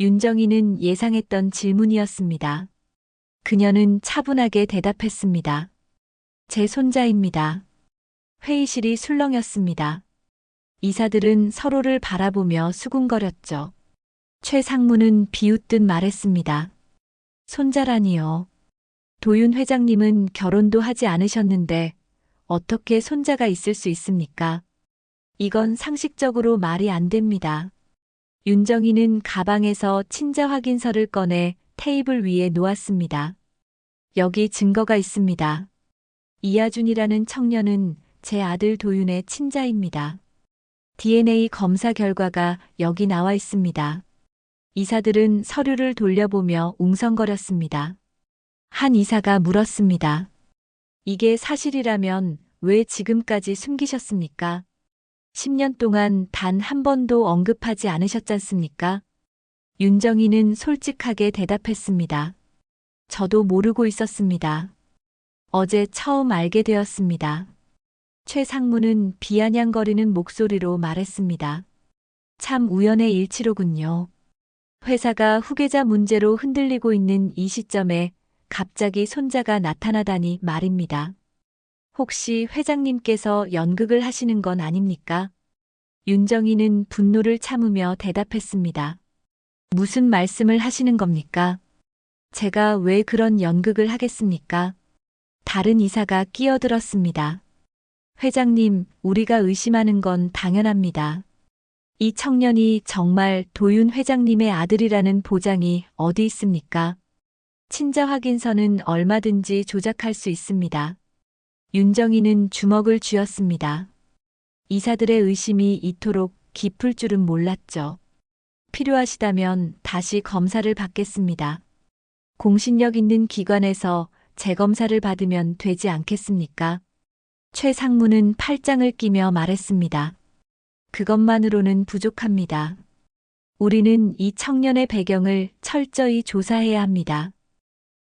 윤정이는 예상했던 질문이었습니다. 그녀는 차분하게 대답했습니다. 제 손자입니다. 회의실이 술렁였습니다. 이사들은 서로를 바라보며 수군거렸죠. 최상무는 비웃듯 말했습니다. 손자라니요. 도윤 회장님은 결혼도 하지 않으셨는데 어떻게 손자가 있을 수 있습니까? 이건 상식적으로 말이 안 됩니다. 윤정이는 가방에서 친자 확인서를 꺼내 테이블 위에 놓았습니다. 여기 증거가 있습니다. 이하준이라는 청년은 제 아들 도윤의 친자입니다. DNA 검사 결과가 여기 나와 있습니다. 이사들은 서류를 돌려보며 웅성거렸습니다. 한 이사가 물었습니다. 이게 사실이라면 왜 지금까지 숨기셨습니까? 10년 동안 단 한 번도 언급하지 않으셨잖습니까? 윤정이는 솔직하게 대답했습니다. 저도 모르고 있었습니다. 어제 처음 알게 되었습니다. 최상무는 비아냥거리는 목소리로 말했습니다. 참 우연의 일치로군요. 회사가 후계자 문제로 흔들리고 있는 이 시점에 갑자기 손자가 나타나다니 말입니다. 혹시 회장님께서 연극을 하시는 건 아닙니까? 윤정이는 분노를 참으며 대답했습니다. 무슨 말씀을 하시는 겁니까? 제가 왜 그런 연극을 하겠습니까? 다른 이사가 끼어들었습니다. 회장님, 우리가 의심하는 건 당연합니다. 이 청년이 정말 도윤 회장님의 아들이라는 보장이 어디 있습니까? 친자 확인서는 얼마든지 조작할 수 있습니다. 윤정이는 주먹을 쥐었습니다. 이사들의 의심이 이토록 깊을 줄은 몰랐죠. 필요하시다면 다시 검사를 받겠습니다. 공신력 있는 기관에서 재검사를 받으면 되지 않겠습니까? 최상무는 팔짱을 끼며 말했습니다. 그것만으로는 부족합니다. 우리는 이 청년의 배경을 철저히 조사해야 합니다.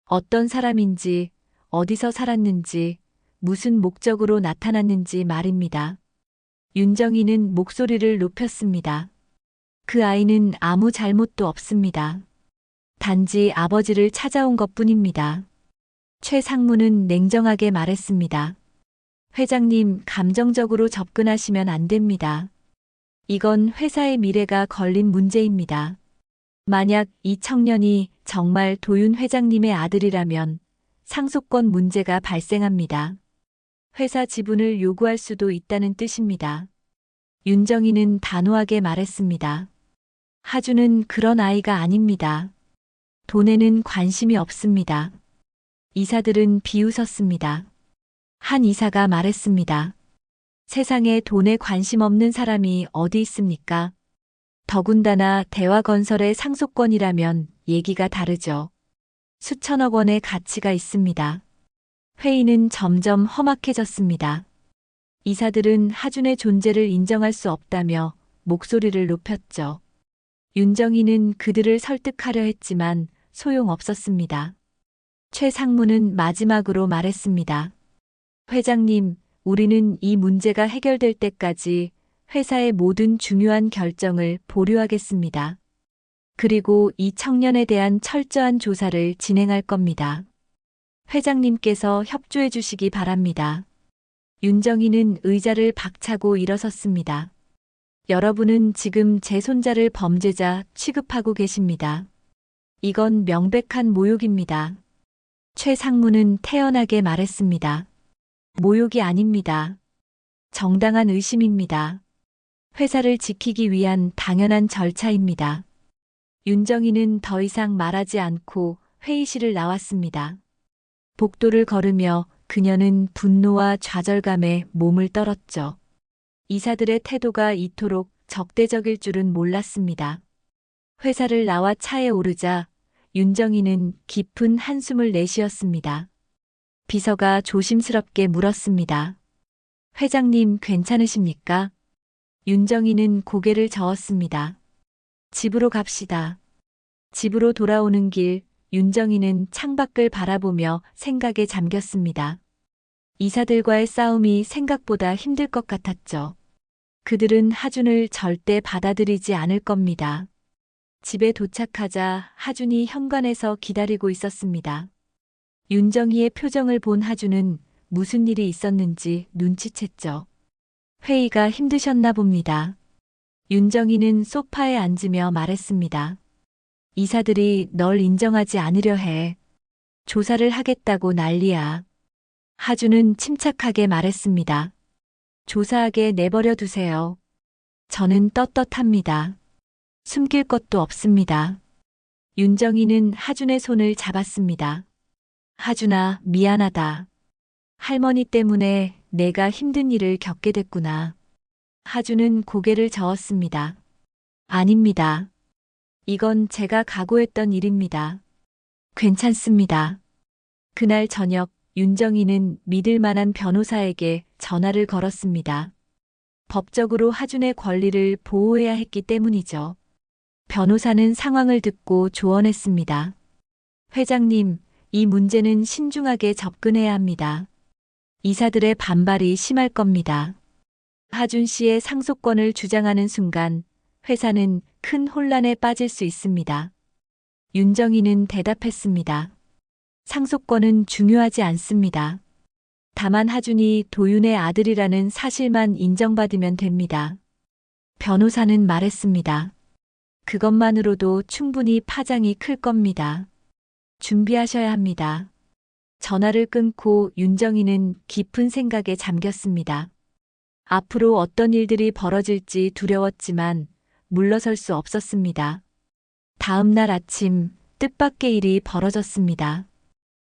어떤 사람인지, 어디서 살았는지, 무슨 목적으로 나타났는지 말입니다. 윤정이는 목소리를 높였습니다. 그 아이는 아무 잘못도 없습니다. 단지 아버지를 찾아온 것뿐입니다. 최상무는 냉정하게 말했습니다. 회장님, 감정적으로 접근하시면 안 됩니다. 이건 회사의 미래가 걸린 문제입니다. 만약 이 청년이 정말 도윤 회장님의 아들이라면 상속권 문제가 발생합니다. 회사 지분을 요구할 수도 있다는 뜻입니다. 윤정이는 단호하게 말했습니다. 하준은 그런 아이가 아닙니다. 돈에는 관심이 없습니다. 이사들은 비웃었습니다. 한 이사가 말했습니다. 세상에 돈에 관심 없는 사람이 어디 있습니까? 더군다나 대화건설의 상속권이라면 얘기가 다르죠. 수천억 원의 가치가 있습니다. 회의는 점점 험악해졌습니다. 이사들은 하준의 존재를 인정할 수 없다며 목소리를 높였죠. 윤정희는 그들을 설득하려 했지만 소용없었습니다. 최 상무는 마지막으로 말했습니다. 회장님, 우리는 이 문제가 해결될 때까지 회사의 모든 중요한 결정을 보류하겠습니다. 그리고 이 청년에 대한 철저한 조사를 진행할 겁니다. 회장님께서 협조해 주시기 바랍니다. 윤정희는 의자를 박차고 일어섰습니다. 여러분은 지금 제 손자를 범죄자 취급하고 계십니다. 이건 명백한 모욕입니다. 최 상무는 태연하게 말했습니다. 모욕이 아닙니다. 정당한 의심입니다. 회사를 지키기 위한 당연한 절차입니다. 윤정희는 더 이상 말하지 않고 회의실을 나왔습니다. 복도를 걸으며 그녀는 분노와 좌절감에 몸을 떨었죠. 이사들의 태도가 이토록 적대적일 줄은 몰랐습니다. 회사를 나와 차에 오르자 윤정희는 깊은 한숨을 내쉬었습니다. 비서가 조심스럽게 물었습니다. 회장님 괜찮으십니까? 윤정희는 고개를 저었습니다. 집으로 갑시다. 집으로 돌아오는 길, 윤정희는 창밖을 바라보며 생각에 잠겼습니다. 이사들과의 싸움이 생각보다 힘들 것 같았죠. 그들은 하준을 절대 받아들이지 않을 겁니다. 집에 도착하자 하준이 현관에서 기다리고 있었습니다. 윤정희의 표정을 본 하준은 무슨 일이 있었는지 눈치챘죠. 회의가 힘드셨나 봅니다. 윤정희는 소파에 앉으며 말했습니다. 이사들이 널 인정하지 않으려 해. 조사를 하겠다고 난리야. 하준은 침착하게 말했습니다. 조사하게 내버려 두세요. 저는 떳떳합니다. 숨길 것도 없습니다. 윤정희는 하준의 손을 잡았습니다. 하준아, 미안하다. 할머니 때문에 내가 힘든 일을 겪게 됐구나. 하준은 고개를 저었습니다. 아닙니다. 이건 제가 각오했던 일입니다. 괜찮습니다. 그날 저녁 윤정희는 믿을 만한 변호사에게 전화를 걸었습니다. 법적으로 하준의 권리를 보호해야 했기 때문이죠. 변호사는 상황을 듣고 조언했습니다. 회장님, 이 문제는 신중하게 접근해야 합니다. 이사들의 반발이 심할 겁니다. 하준 씨의 상속권을 주장하는 순간 회사는 큰 혼란에 빠질 수 있습니다. 윤정희는 대답했습니다. 상속권은 중요하지 않습니다. 다만 하준이 도윤의 아들이라는 사실만 인정받으면 됩니다. 변호사는 말했습니다. 그것만으로도 충분히 파장이 클 겁니다. 준비하셔야 합니다. 전화를 끊고 윤정희는 깊은 생각에 잠겼습니다. 앞으로 어떤 일들이 벌어질지 두려웠지만 물러설 수 없었습니다. 다음 날 아침 뜻밖의 일이 벌어졌습니다.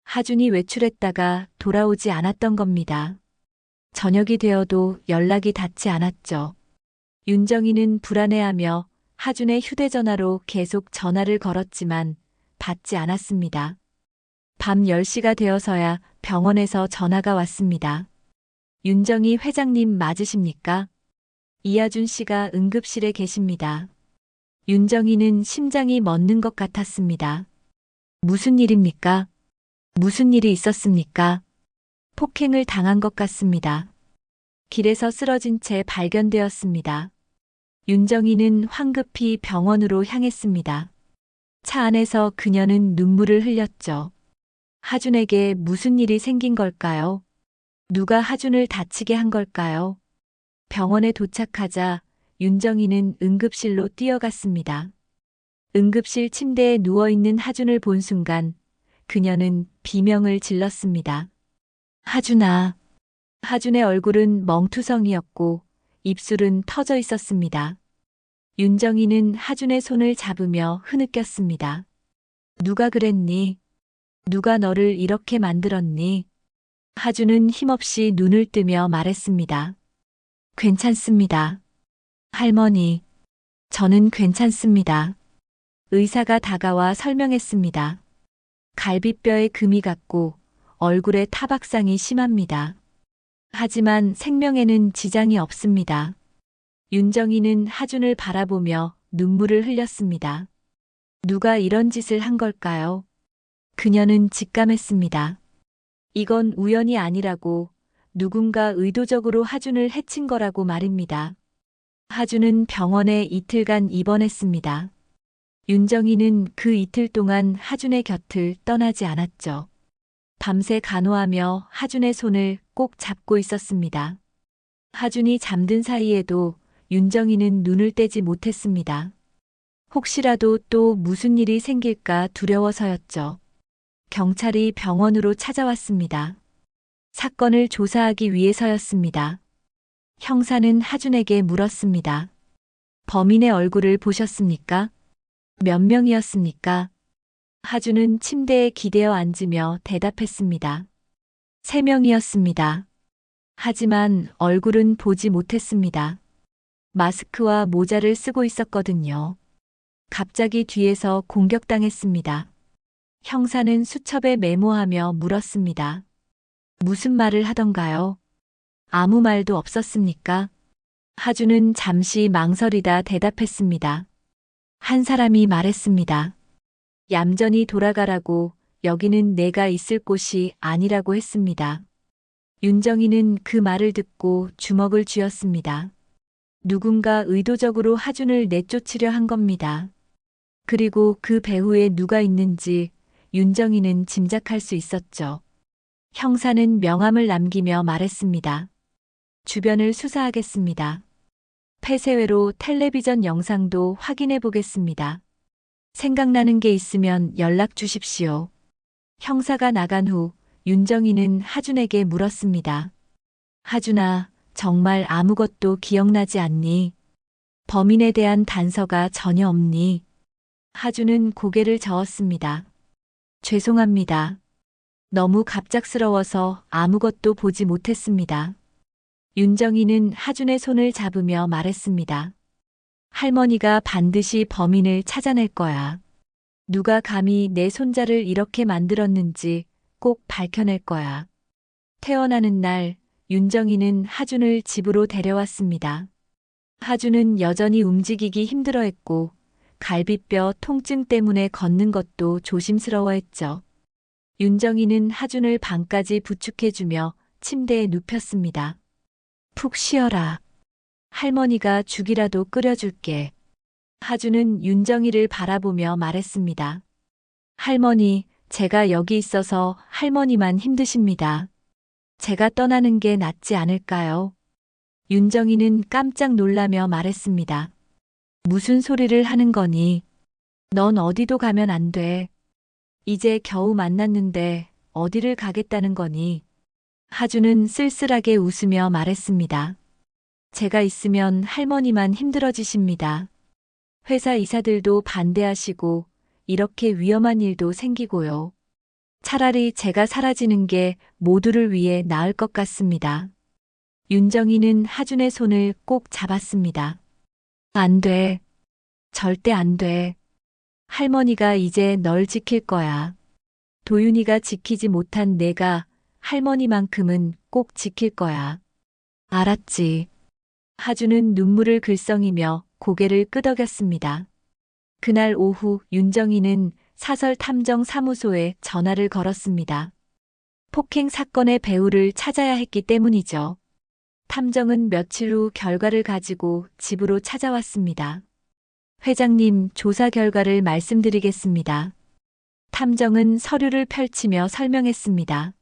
하준이 외출했다가 돌아오지 않았던 겁니다. 저녁이 되어도 연락이 닿지 않았죠. 윤정희는 불안해하며 하준의 휴대전화로 계속 전화를 걸었지만 받지 않았습니다. 밤 10시가 되어서야 병원에서 전화가 왔습니다. 윤정희 회장님 맞으십니까? 이하준 씨가 응급실에 계십니다. 윤정희는 심장이 멎는 것 같았습니다. 무슨 일입니까? 무슨 일이 있었습니까? 폭행을 당한 것 같습니다. 길에서 쓰러진 채 발견되었습니다. 윤정희는 황급히 병원으로 향했습니다. 차 안에서 그녀는 눈물을 흘렸죠. 하준에게 무슨 일이 생긴 걸까요? 누가 하준을 다치게 한 걸까요? 병원에 도착하자 윤정희는 응급실로 뛰어갔습니다. 응급실 침대에 누워있는 하준을 본 순간 그녀는 비명을 질렀습니다. 하준아. 하준의 얼굴은 멍투성이었고 입술은 터져 있었습니다. 윤정희는 하준의 손을 잡으며 흐느꼈습니다. 누가 그랬니? 누가 너를 이렇게 만들었니? 하주는 힘없이 눈을 뜨며 말했습니다. 괜찮습니다. 할머니, 저는 괜찮습니다. 의사가 다가와 설명했습니다. 갈비뼈에 금이 갔고 얼굴에 타박상이 심합니다. 하지만 생명에는 지장이 없습니다. 윤정이는 하준을 바라보며 눈물을 흘렸습니다. 누가 이런 짓을 한 걸까요? 그녀는 직감했습니다. 이건 우연이 아니라고, 누군가 의도적으로 하준을 해친 거라고 말입니다. 하준은 병원에 이틀간 입원했습니다. 윤정이는 그 이틀 동안 하준의 곁을 떠나지 않았죠. 밤새 간호하며 하준의 손을 꼭 잡고 있었습니다. 하준이 잠든 사이에도 윤정이는 눈을 떼지 못했습니다. 혹시라도 또 무슨 일이 생길까 두려워서였죠. 경찰이 병원으로 찾아왔습니다. 사건을 조사하기 위해서였습니다. 형사는 하준에게 물었습니다. 범인의 얼굴을 보셨습니까? 몇 명이었습니까? 하준은 침대에 기대어 앉으며 대답했습니다. 3명이었습니다. 하지만 얼굴은 보지 못했습니다. 마스크와 모자를 쓰고 있었거든요. 갑자기 뒤에서 공격당했습니다. 형사는 수첩에 메모하며 물었습니다. 무슨 말을 하던가요? 아무 말도 없었습니까? 하준은 잠시 망설이다 대답했습니다. 한 사람이 말했습니다. 얌전히 돌아가라고, 여기는 내가 있을 곳이 아니라고 했습니다. 윤정이는 그 말을 듣고 주먹을 쥐었습니다. 누군가 의도적으로 하준을 내쫓으려 한 겁니다. 그리고 그 배후에 누가 있는지 윤정이는 짐작할 수 있었죠. 형사는 명함을 남기며 말했습니다. 주변을 수사하겠습니다. 폐쇄회로 텔레비전 영상도 확인해 보겠습니다. 생각나는 게 있으면 연락 주십시오. 형사가 나간 후 윤정이는 하준에게 물었습니다. 하준아, 정말 아무것도 기억나지 않니? 범인에 대한 단서가 전혀 없니? 하준은 고개를 저었습니다. 죄송합니다. 너무 갑작스러워서 아무것도 보지 못했습니다. 윤정이는 하준의 손을 잡으며 말했습니다. 할머니가 반드시 범인을 찾아낼 거야. 누가 감히 내 손자를 이렇게 만들었는지 꼭 밝혀낼 거야. 태어나는 날 윤정이는 하준을 집으로 데려왔습니다. 하준은 여전히 움직이기 힘들어했고 갈비뼈 통증 때문에 걷는 것도 조심스러워했죠. 윤정이는 하준을 방까지 부축해주며 침대에 눕혔습니다. 푹 쉬어라. 할머니가 죽이라도 끓여줄게. 하준은 윤정이를 바라보며 말했습니다. 할머니, 제가 여기 있어서 할머니만 힘드십니다. 제가 떠나는 게 낫지 않을까요? 윤정이는 깜짝 놀라며 말했습니다. 무슨 소리를 하는 거니? 넌 어디도 가면 안 돼. 이제 겨우 만났는데 어디를 가겠다는 거니? 하준은 쓸쓸하게 웃으며 말했습니다. 제가 있으면 할머니만 힘들어지십니다. 회사 이사들도 반대하시고 이렇게 위험한 일도 생기고요. 차라리 제가 사라지는 게 모두를 위해 나을 것 같습니다. 윤정이는 하준의 손을 꼭 잡았습니다. 안 돼. 절대 안 돼. 할머니가 이제 널 지킬 거야. 도윤이가 지키지 못한 내가 할머니만큼은 꼭 지킬 거야. 알았지. 하준은 눈물을 글썽이며 고개를 끄덕였습니다. 그날 오후 윤정이는 사설탐정사무소에 전화를 걸었습니다. 폭행 사건의 배후를 찾아야 했기 때문이죠. 탐정은 며칠 후 결과를 가지고 집으로 찾아왔습니다. 회장님, 조사 결과를 말씀드리겠습니다. 탐정은 서류를 펼치며 설명했습니다.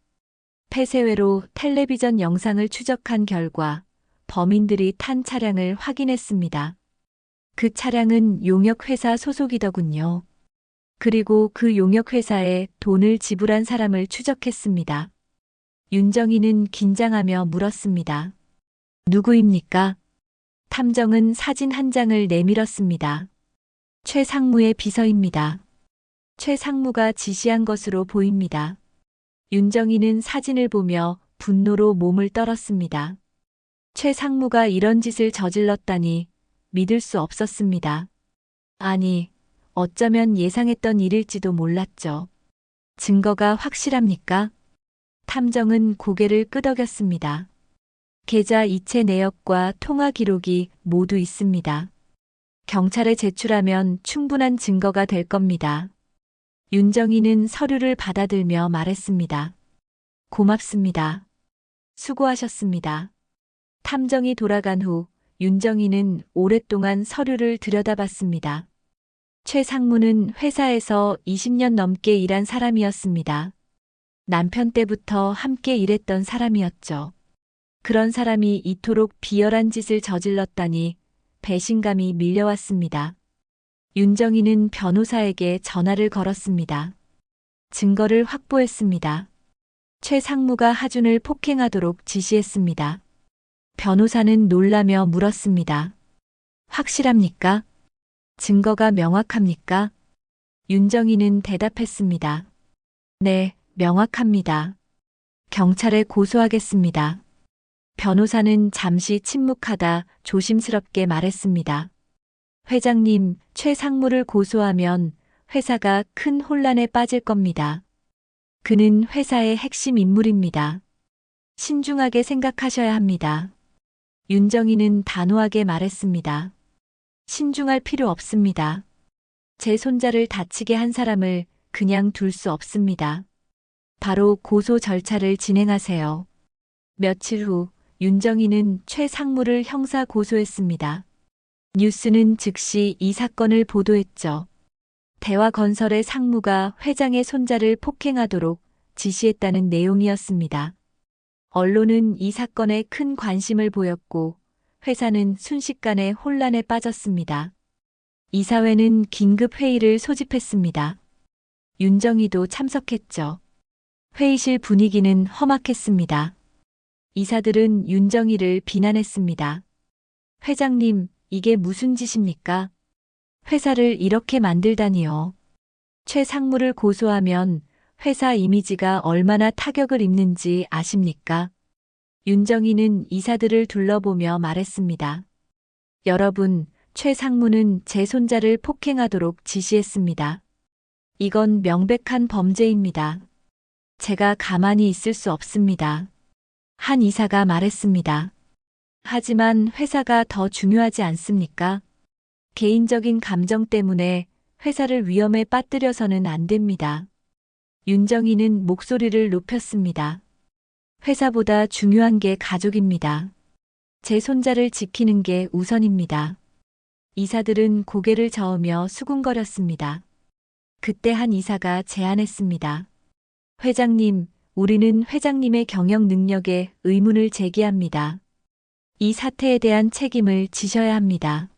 폐쇄회로 텔레비전 영상을 추적한 결과 범인들이 탄 차량을 확인했습니다. 그 차량은 용역회사 소속이더군요. 그리고 그 용역회사에 돈을 지불한 사람을 추적했습니다. 윤정이는 긴장하며 물었습니다. 누구입니까? 탐정은 사진 한 장을 내밀었습니다. 최상무의 비서입니다. 최 상무가 지시한 것으로 보입니다. 윤정이는 사진을 보며 분노로 몸을 떨었습니다. 최 상무가 이런 짓을 저질렀다니 믿을 수 없었습니다. 아니, 어쩌면 예상했던 일일지도 몰랐죠. 증거가 확실합니까? 탐정은 고개를 끄덕였습니다. 계좌 이체 내역과 통화 기록이 모두 있습니다. 경찰에 제출하면 충분한 증거가 될 겁니다. 윤정이는 서류를 받아들며 말했습니다. 고맙습니다. 수고하셨습니다. 탐정이 돌아간 후 윤정이는 오랫동안 서류를 들여다봤습니다. 최 상무는 회사에서 20년 넘게 일한 사람이었습니다. 남편 때부터 함께 일했던 사람이었죠. 그런 사람이 이토록 비열한 짓을 저질렀다니 배신감이 밀려왔습니다. 윤정이는 변호사에게 전화를 걸었습니다. 증거를 확보했습니다. 최 상무가 하준을 폭행하도록 지시했습니다. 변호사는 놀라며 물었습니다. 확실합니까? 증거가 명확합니까? 윤정이는 대답했습니다. 네, 명확합니다. 경찰에 고소하겠습니다. 변호사는 잠시 침묵하다 조심스럽게 말했습니다. 회장님, 최 상무를 고소하면 회사가 큰 혼란에 빠질 겁니다. 그는 회사의 핵심 인물입니다. 신중하게 생각하셔야 합니다. 윤정이는 단호하게 말했습니다. 신중할 필요 없습니다. 제 손자를 다치게 한 사람을 그냥 둘 수 없습니다. 바로 고소 절차를 진행하세요. 며칠 후 윤정이는 최 상무를 형사 고소했습니다. 뉴스는 즉시 이 사건을 보도했죠. 대화건설의 상무가 회장의 손자를 폭행하도록 지시했다는 내용이었습니다. 언론은 이 사건에 큰 관심을 보였고 회사는 순식간에 혼란에 빠졌습니다. 이사회는 긴급 회의를 소집했습니다. 윤정이도 참석했죠. 회의실 분위기는 험악했습니다. 이사들은 윤정이를 비난했습니다. 회장님, 이게 무슨 짓입니까? 회사를 이렇게 만들다니요. 최 상무를 고소하면 회사 이미지가 얼마나 타격을 입는지 아십니까? 윤정이는 이사들을 둘러보며 말했습니다. 여러분, 최 상무는 제 손자를 폭행하도록 지시했습니다. 이건 명백한 범죄입니다. 제가 가만히 있을 수 없습니다. 한 이사가 말했습니다. 하지만 회사가 더 중요하지 않습니까? 개인적인 감정 때문에 회사를 위험에 빠뜨려서는 안 됩니다. 윤정이는 목소리를 높였습니다. 회사보다 중요한 게 가족입니다. 제 손자를 지키는 게 우선입니다. 이사들은 고개를 저으며 수군거렸습니다. 그때 한 이사가 제안했습니다. 회장님, 우리는 회장님의 경영 능력에 의문을 제기합니다. 이 사태에 대한 책임을 지셔야 합니다.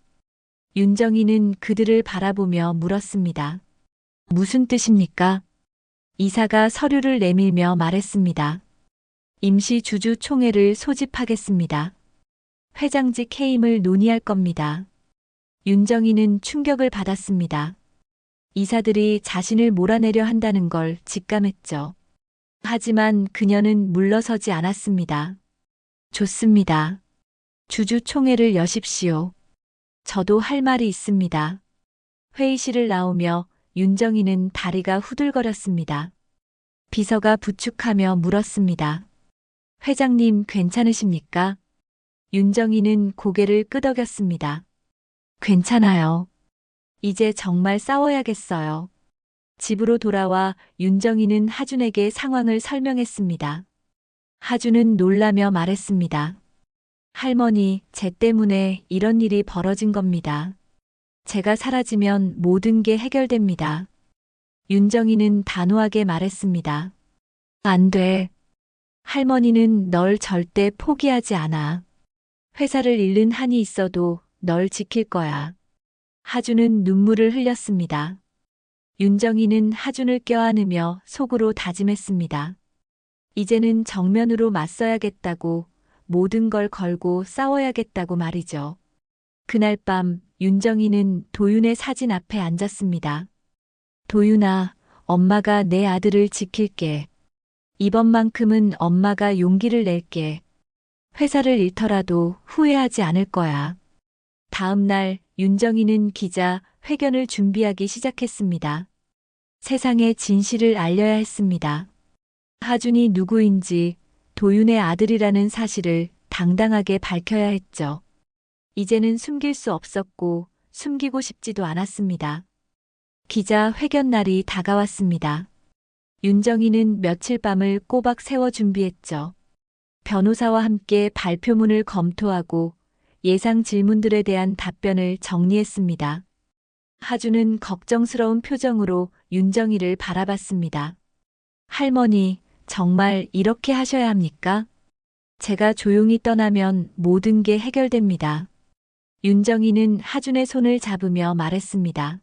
윤정이는 그들을 바라보며 물었습니다. 무슨 뜻입니까? 이사가 서류를 내밀며 말했습니다. 임시 주주총회를 소집하겠습니다. 회장직 해임을 논의할 겁니다. 윤정이는 충격을 받았습니다. 이사들이 자신을 몰아내려 한다는 걸 직감했죠. 하지만 그녀는 물러서지 않았습니다. 좋습니다. 주주총회를 여십시오. 저도 할 말이 있습니다. 회의실을 나오며 윤정이는 다리가 후들거렸습니다. 비서가 부축하며 물었습니다. 회장님 괜찮으십니까? 윤정이는 고개를 끄덕였습니다. 괜찮아요. 이제 정말 싸워야겠어요. 집으로 돌아와 윤정이는 하준에게 상황을 설명했습니다. 하준은 놀라며 말했습니다. 할머니, 쟤 때문에 이런 일이 벌어진 겁니다. 제가 사라지면 모든 게 해결됩니다. 윤정이는 단호하게 말했습니다. 안 돼. 할머니는 널 절대 포기하지 않아. 회사를 잃는 한이 있어도 널 지킬 거야. 하준은 눈물을 흘렸습니다. 윤정이는 하준을 껴안으며 속으로 다짐했습니다. 이제는 정면으로 맞서야겠다고, 모든 걸 걸고 싸워야겠다고 말이죠. 그날 밤 윤정이는 도윤의 사진 앞에 앉았습니다. 도윤아, 엄마가 내 아들을 지킬게. 이번만큼은 엄마가 용기를 낼게. 회사를 잃더라도 후회하지 않을 거야. 다음 날 윤정이는 기자 회견을 준비하기 시작했습니다. 세상에 진실을 알려야 했습니다. 하준이 누구인지, 도윤의 아들이라는 사실을 당당하게 밝혀야 했죠. 이제는 숨길 수 없었고 숨기고 싶지도 않았습니다. 기자 회견 날이 다가왔습니다. 윤정이는 며칠 밤을 꼬박 세워 준비했죠. 변호사와 함께 발표문을 검토하고 예상 질문들에 대한 답변을 정리했습니다. 하준은 걱정스러운 표정으로 윤정이를 바라봤습니다. 할머니, 정말 이렇게 하셔야 합니까? 제가 조용히 떠나면 모든 게 해결됩니다. 윤정이는 하준의 손을 잡으며 말했습니다.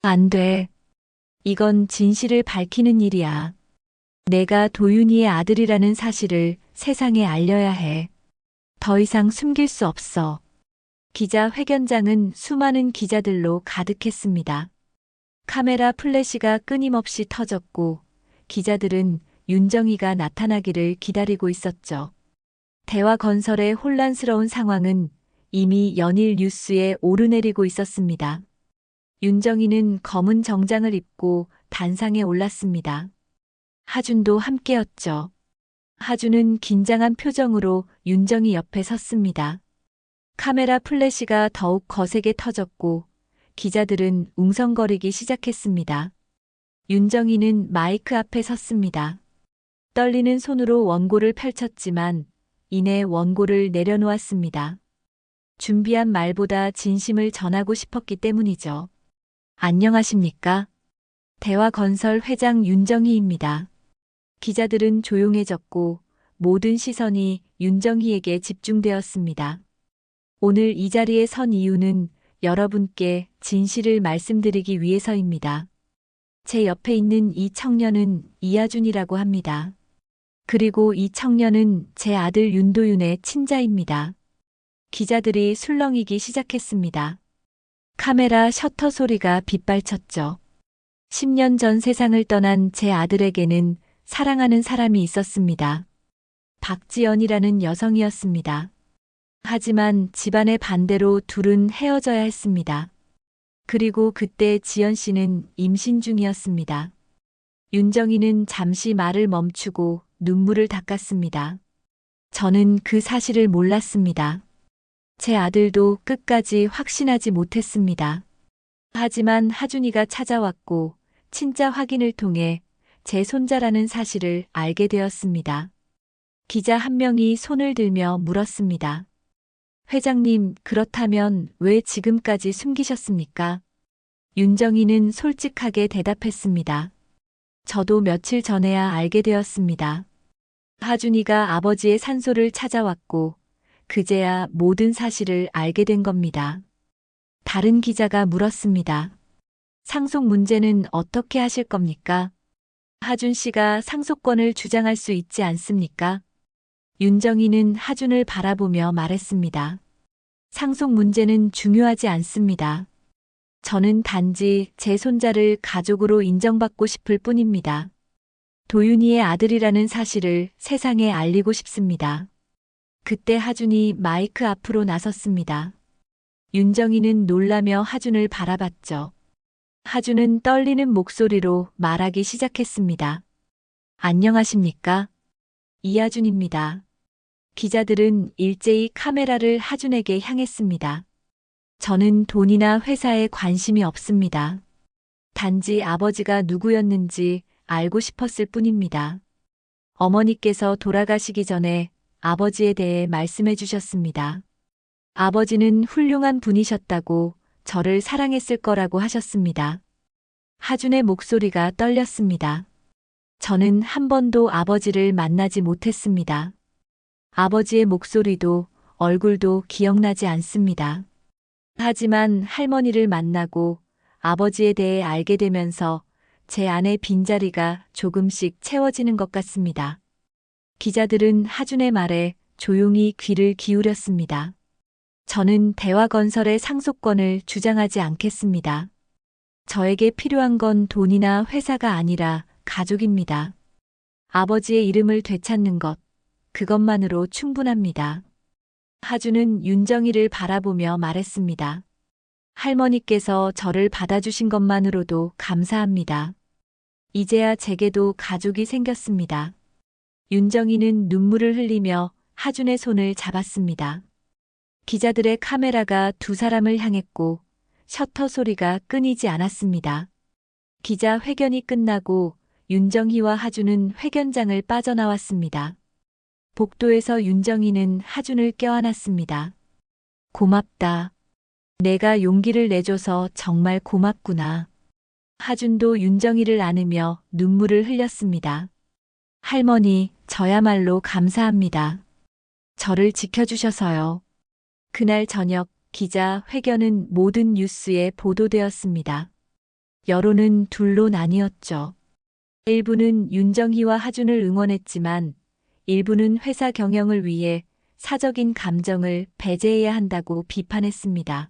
안 돼. 이건 진실을 밝히는 일이야. 내가 도윤이의 아들이라는 사실을 세상에 알려야 해. 더 이상 숨길 수 없어. 기자 회견장은 수많은 기자들로 가득했습니다. 카메라 플래시가 끊임없이 터졌고 기자들은 윤정이가 나타나기를 기다리고 있었죠. 대화건설의 혼란스러운 상황은 이미 연일 뉴스에 오르내리고 있었습니다. 윤정이는 검은 정장을 입고 단상에 올랐습니다. 하준도 함께였죠. 하준은 긴장한 표정으로 윤정이 옆에 섰습니다. 카메라 플래시가 더욱 거세게 터졌고 기자들은 웅성거리기 시작했습니다. 윤정이는 마이크 앞에 섰습니다. 떨리는 손으로 원고를 펼쳤지만 이내 원고를 내려놓았습니다. 준비한 말보다 진심을 전하고 싶었기 때문이죠. 안녕하십니까? 대화건설 회장 윤정희입니다. 기자들은 조용해졌고 모든 시선이 윤정희에게 집중되었습니다. 오늘 이 자리에 선 이유는 여러분께 진실을 말씀드리기 위해서입니다. 제 옆에 있는 이 청년은 이하준이라고 합니다. 그리고 이 청년은 제 아들 윤도윤의 친자입니다. 기자들이 술렁이기 시작했습니다. 카메라 셔터 소리가 빗발쳤죠. 10년 전 세상을 떠난 제 아들에게는 사랑하는 사람이 있었습니다. 박지연이라는 여성이었습니다. 하지만 집안의 반대로 둘은 헤어져야 했습니다. 그리고 그때 지연 씨는 임신 중이었습니다. 윤정이는 잠시 말을 멈추고 눈물을 닦았습니다. 저는 그 사실을 몰랐습니다. 제 아들도 끝까지 확신하지 못했습니다. 하지만 하준이가 찾아왔고 친자 확인을 통해 제 손자라는 사실을 알게 되었습니다. 기자 한 명이 손을 들며 물었습니다. 회장님, 그렇다면 왜 지금까지 숨기셨습니까? 윤정이는 솔직하게 대답했습니다. 저도 며칠 전에야 알게 되었습니다. 하준이가 아버지의 산소를 찾아왔고 그제야 모든 사실을 알게 된 겁니다. 다른 기자가 물었습니다. 상속 문제는 어떻게 하실 겁니까? 하준 씨가 상속권을 주장할 수 있지 않습니까? 윤정이는 하준을 바라보며 말했습니다. 상속 문제는 중요하지 않습니다. 저는 단지 제 손자를 가족으로 인정받고 싶을 뿐입니다. 도윤이의 아들이라는 사실을 세상에 알리고 싶습니다. 그때 하준이 마이크 앞으로 나섰습니다. 윤정이는 놀라며 하준을 바라봤죠. 하준은 떨리는 목소리로 말하기 시작했습니다. 안녕하십니까? 이하준입니다. 기자들은 일제히 카메라를 하준에게 향했습니다. 저는 돈이나 회사에 관심이 없습니다. 단지 아버지가 누구였는지 알고 싶었을 뿐입니다. 어머니께서 돌아가시기 전에 아버지에 대해 말씀해 주셨습니다. 아버지는 훌륭한 분이셨다고 저를 사랑했을 거라고 하셨습니다. 하준의 목소리가 떨렸습니다. 저는 한 번도 아버지를 만나지 못했습니다. 아버지의 목소리도 얼굴도 기억나지 않습니다. 하지만 할머니를 만나고 아버지에 대해 알게 되면서 제 안의 빈자리가 조금씩 채워지는 것 같습니다. 기자들은 하준의 말에 조용히 귀를 기울였습니다. 저는 대화건설의 상속권을 주장하지 않겠습니다. 저에게 필요한 건 돈이나 회사가 아니라 가족입니다. 아버지의 이름을 되찾는 것, 그것만으로 충분합니다. 하주는 윤정이를 바라보며 말했습니다. 할머니께서 저를 받아주신 것만으로도 감사합니다. 이제야 제게도 가족이 생겼습니다. 윤정이는 눈물을 흘리며 하준의 손을 잡았습니다. 기자들의 카메라가 두 사람을 향했고 셔터 소리가 끊이지 않았습니다. 기자 회견이 끝나고 윤정희와 하준은 회견장을 빠져나왔습니다. 복도에서 윤정희는 하준을 껴안았습니다. 고맙다. 내가 용기를 내줘서 정말 고맙구나. 하준도 윤정희를 안으며 눈물을 흘렸습니다. 할머니, 저야말로 감사합니다. 저를 지켜주셔서요. 그날 저녁 기자 회견은 모든 뉴스에 보도되었습니다. 여론은 둘로 나뉘었죠. 일부는 윤정희와 하준을 응원했지만 일부는 회사 경영을 위해 사적인 감정을 배제해야 한다고 비판했습니다.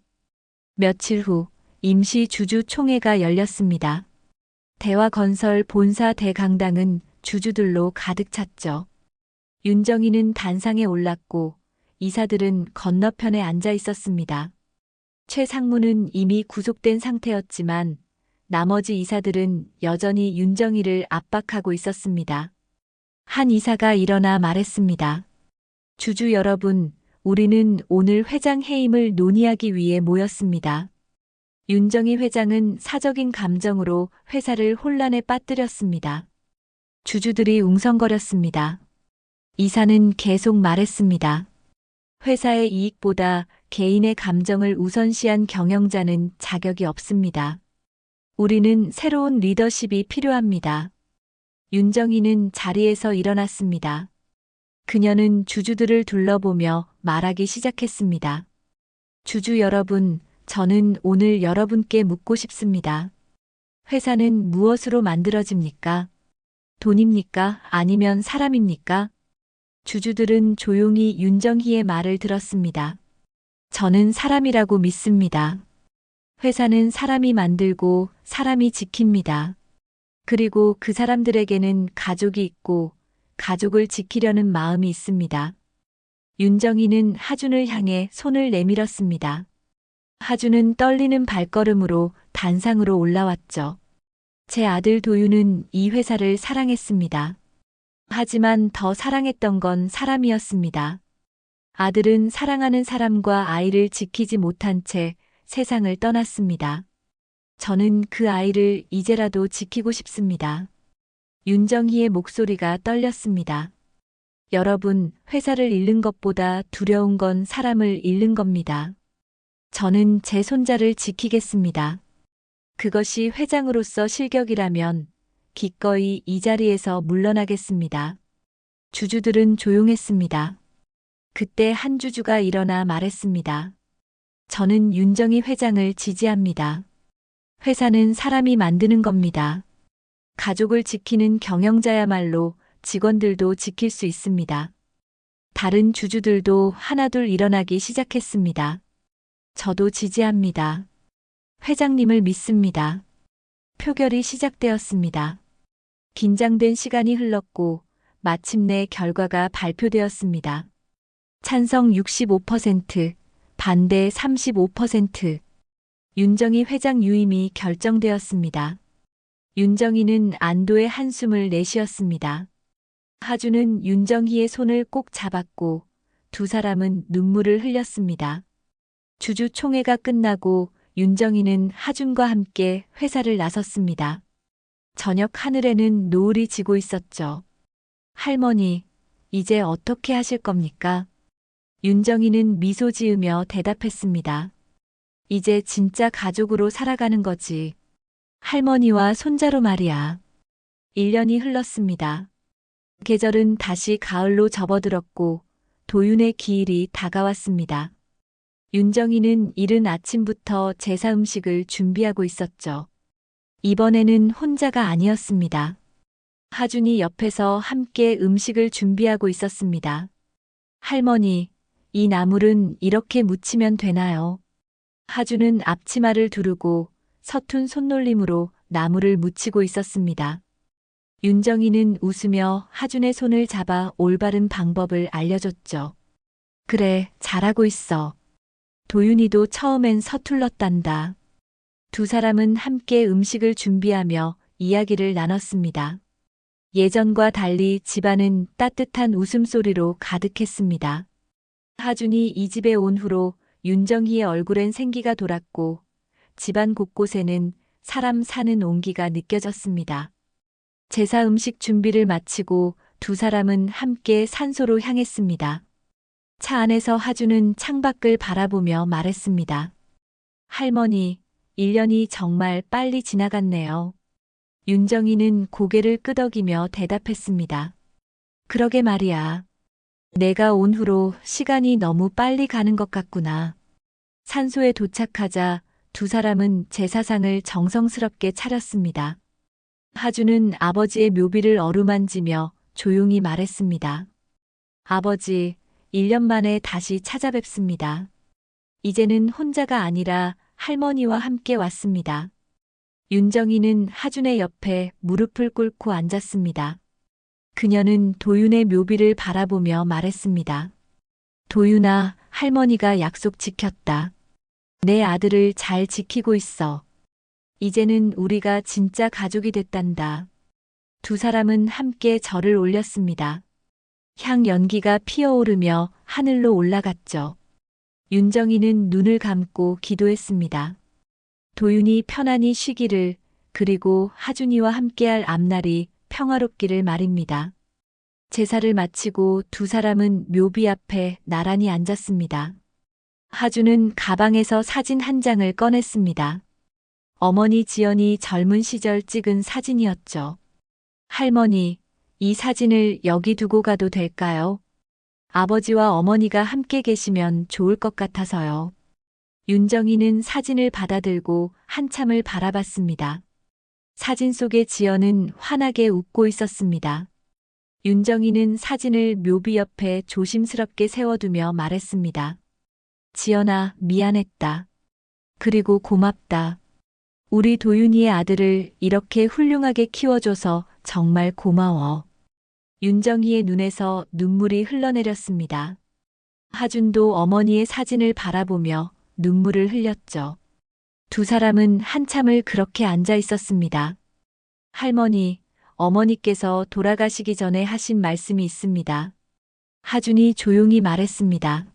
며칠 후 임시 주주총회가 열렸습니다. 대화건설 본사 대강당은 주주들로 가득 찼죠. 윤정희는 단상에 올랐고 이사들은 건너편에 앉아 있었습니다. 최 상무는 이미 구속된 상태였지만 나머지 이사들은 여전히 윤정희를 압박하고 있었습니다. 한 이사가 일어나 말했습니다. 주주 여러분, 우리는 오늘 회장 해임을 논의하기 위해 모였습니다. 윤정희 회장은 사적인 감정으로 회사를 혼란에 빠뜨렸습니다. 주주들이 웅성거렸습니다. 이사는 계속 말했습니다. 회사의 이익보다 개인의 감정을 우선시한 경영자는 자격이 없습니다. 우리는 새로운 리더십이 필요합니다. 윤정희는 자리에서 일어났습니다. 그녀는 주주들을 둘러보며 말하기 시작했습니다. 주주 여러분, 저는 오늘 여러분께 묻고 싶습니다. 회사는 무엇으로 만들어집니까? 돈입니까? 아니면 사람입니까? 주주들은 조용히 윤정희의 말을 들었습니다. 저는 사람이라고 믿습니다. 회사는 사람이 만들고 사람이 지킵니다. 그리고 그 사람들에게는 가족이 있고 가족을 지키려는 마음이 있습니다. 윤정희는 하준을 향해 손을 내밀었습니다. 하준은 떨리는 발걸음으로 단상으로 올라왔죠. 제 아들 도윤은 이 회사를 사랑했습니다. 하지만 더 사랑했던 건 사람이었습니다. 아들은 사랑하는 사람과 아이를 지키지 못한 채 세상을 떠났습니다. 저는 그 아이를 이제라도 지키고 싶습니다. 윤정희의 목소리가 떨렸습니다. 여러분, 회사를 잃는 것보다 두려운 건 사람을 잃는 겁니다. 저는 제 손자를 지키겠습니다. 그것이 회장으로서 실격이라면 기꺼이 이 자리에서 물러나겠습니다. 주주들은 조용했습니다. 그때 한 주주가 일어나 말했습니다. 저는 윤정희 회장을 지지합니다. 회사는 사람이 만드는 겁니다. 가족을 지키는 경영자야말로 직원들도 지킬 수 있습니다. 다른 주주들도 하나둘 일어나기 시작했습니다. 저도 지지합니다. 회장님을 믿습니다. 표결이 시작되었습니다. 긴장된 시간이 흘렀고 마침내 결과가 발표되었습니다. 찬성 65%, 반대 35%. 윤정희 회장 유임이 결정되었습니다. 윤정희는 안도의 한숨을 내쉬었습니다. 하준은 윤정희의 손을 꼭 잡았고 두 사람은 눈물을 흘렸습니다. 주주총회가 끝나고 윤정희는 하준과 함께 회사를 나섰습니다. 저녁 하늘에는 노을이 지고 있었죠. 할머니, 이제 어떻게 하실 겁니까? 윤정희는 미소 지으며 대답했습니다. 이제 진짜 가족으로 살아가는 거지. 할머니와 손자로 말이야. 1년이 흘렀습니다. 계절은 다시 가을로 접어들었고 도윤의 기일이 다가왔습니다. 윤정희는 이른 아침부터 제사 음식을 준비하고 있었죠. 이번에는 혼자가 아니었습니다. 하준이 옆에서 함께 음식을 준비하고 있었습니다. 할머니, 이 나물은 이렇게 무치면 되나요? 하준은 앞치마를 두르고 서툰 손놀림으로 나무를 묻히고 있었습니다. 윤정이는 웃으며 하준의 손을 잡아 올바른 방법을 알려줬죠. 그래, 잘하고 있어. 도윤이도 처음엔 서툴렀단다. 두 사람은 함께 음식을 준비하며 이야기를 나눴습니다. 예전과 달리 집안은 따뜻한 웃음소리로 가득했습니다. 하준이 이 집에 온 후로 윤정희의 얼굴엔 생기가 돌았고 집안 곳곳에는 사람 사는 온기가 느껴졌습니다. 제사 음식 준비를 마치고 두 사람은 함께 산소로 향했습니다. 차 안에서 하준은 창밖을 바라보며 말했습니다. 할머니, 1년이 정말 빨리 지나갔네요. 윤정이는 고개를 끄덕이며 대답했습니다. 그러게 말이야. 내가 온 후로 시간이 너무 빨리 가는 것 같구나. 산소에 도착하자 두 사람은 제사상을 정성스럽게 차렸습니다. 하준은 아버지의 묘비를 어루만지며 조용히 말했습니다. 아버지, 1년 만에 다시 찾아뵙습니다. 이제는 혼자가 아니라 할머니와 함께 왔습니다. 윤정이는 하준의 옆에 무릎을 꿇고 앉았습니다. 그녀는 도윤의 묘비를 바라보며 말했습니다. 도윤아, 할머니가 약속 지켰다. 내 아들을 잘 지키고 있어. 이제는 우리가 진짜 가족이 됐단다. 두 사람은 함께 절을 올렸습니다. 향 연기가 피어오르며 하늘로 올라갔죠. 윤정이는 눈을 감고 기도했습니다. 도윤이 편안히 쉬기를, 그리고 하준이와 함께할 앞날이 평화롭기를 말입니다. 제사를 마치고 두 사람은 묘비 앞에 나란히 앉았습니다. 하준은 가방에서 사진 한 장을 꺼냈습니다. 어머니 지연이 젊은 시절 찍은 사진이었죠. 할머니, 이 사진을 여기 두고 가도 될까요? 아버지와 어머니가 함께 계시면 좋을 것 같아서요. 윤정이는 사진을 받아들고 한참을 바라봤습니다. 사진 속의 지연은 환하게 웃고 있었습니다. 윤정이는 사진을 묘비 옆에 조심스럽게 세워두며 말했습니다. 지연아, 미안했다. 그리고 고맙다. 우리 도윤이의 아들을 이렇게 훌륭하게 키워줘서 정말 고마워. 윤정희의 눈에서 눈물이 흘러내렸습니다. 하준도 어머니의 사진을 바라보며 눈물을 흘렸죠. 두 사람은 한참을 그렇게 앉아 있었습니다. 할머니, 어머니께서 돌아가시기 전에 하신 말씀이 있습니다. 하준이 조용히 말했습니다.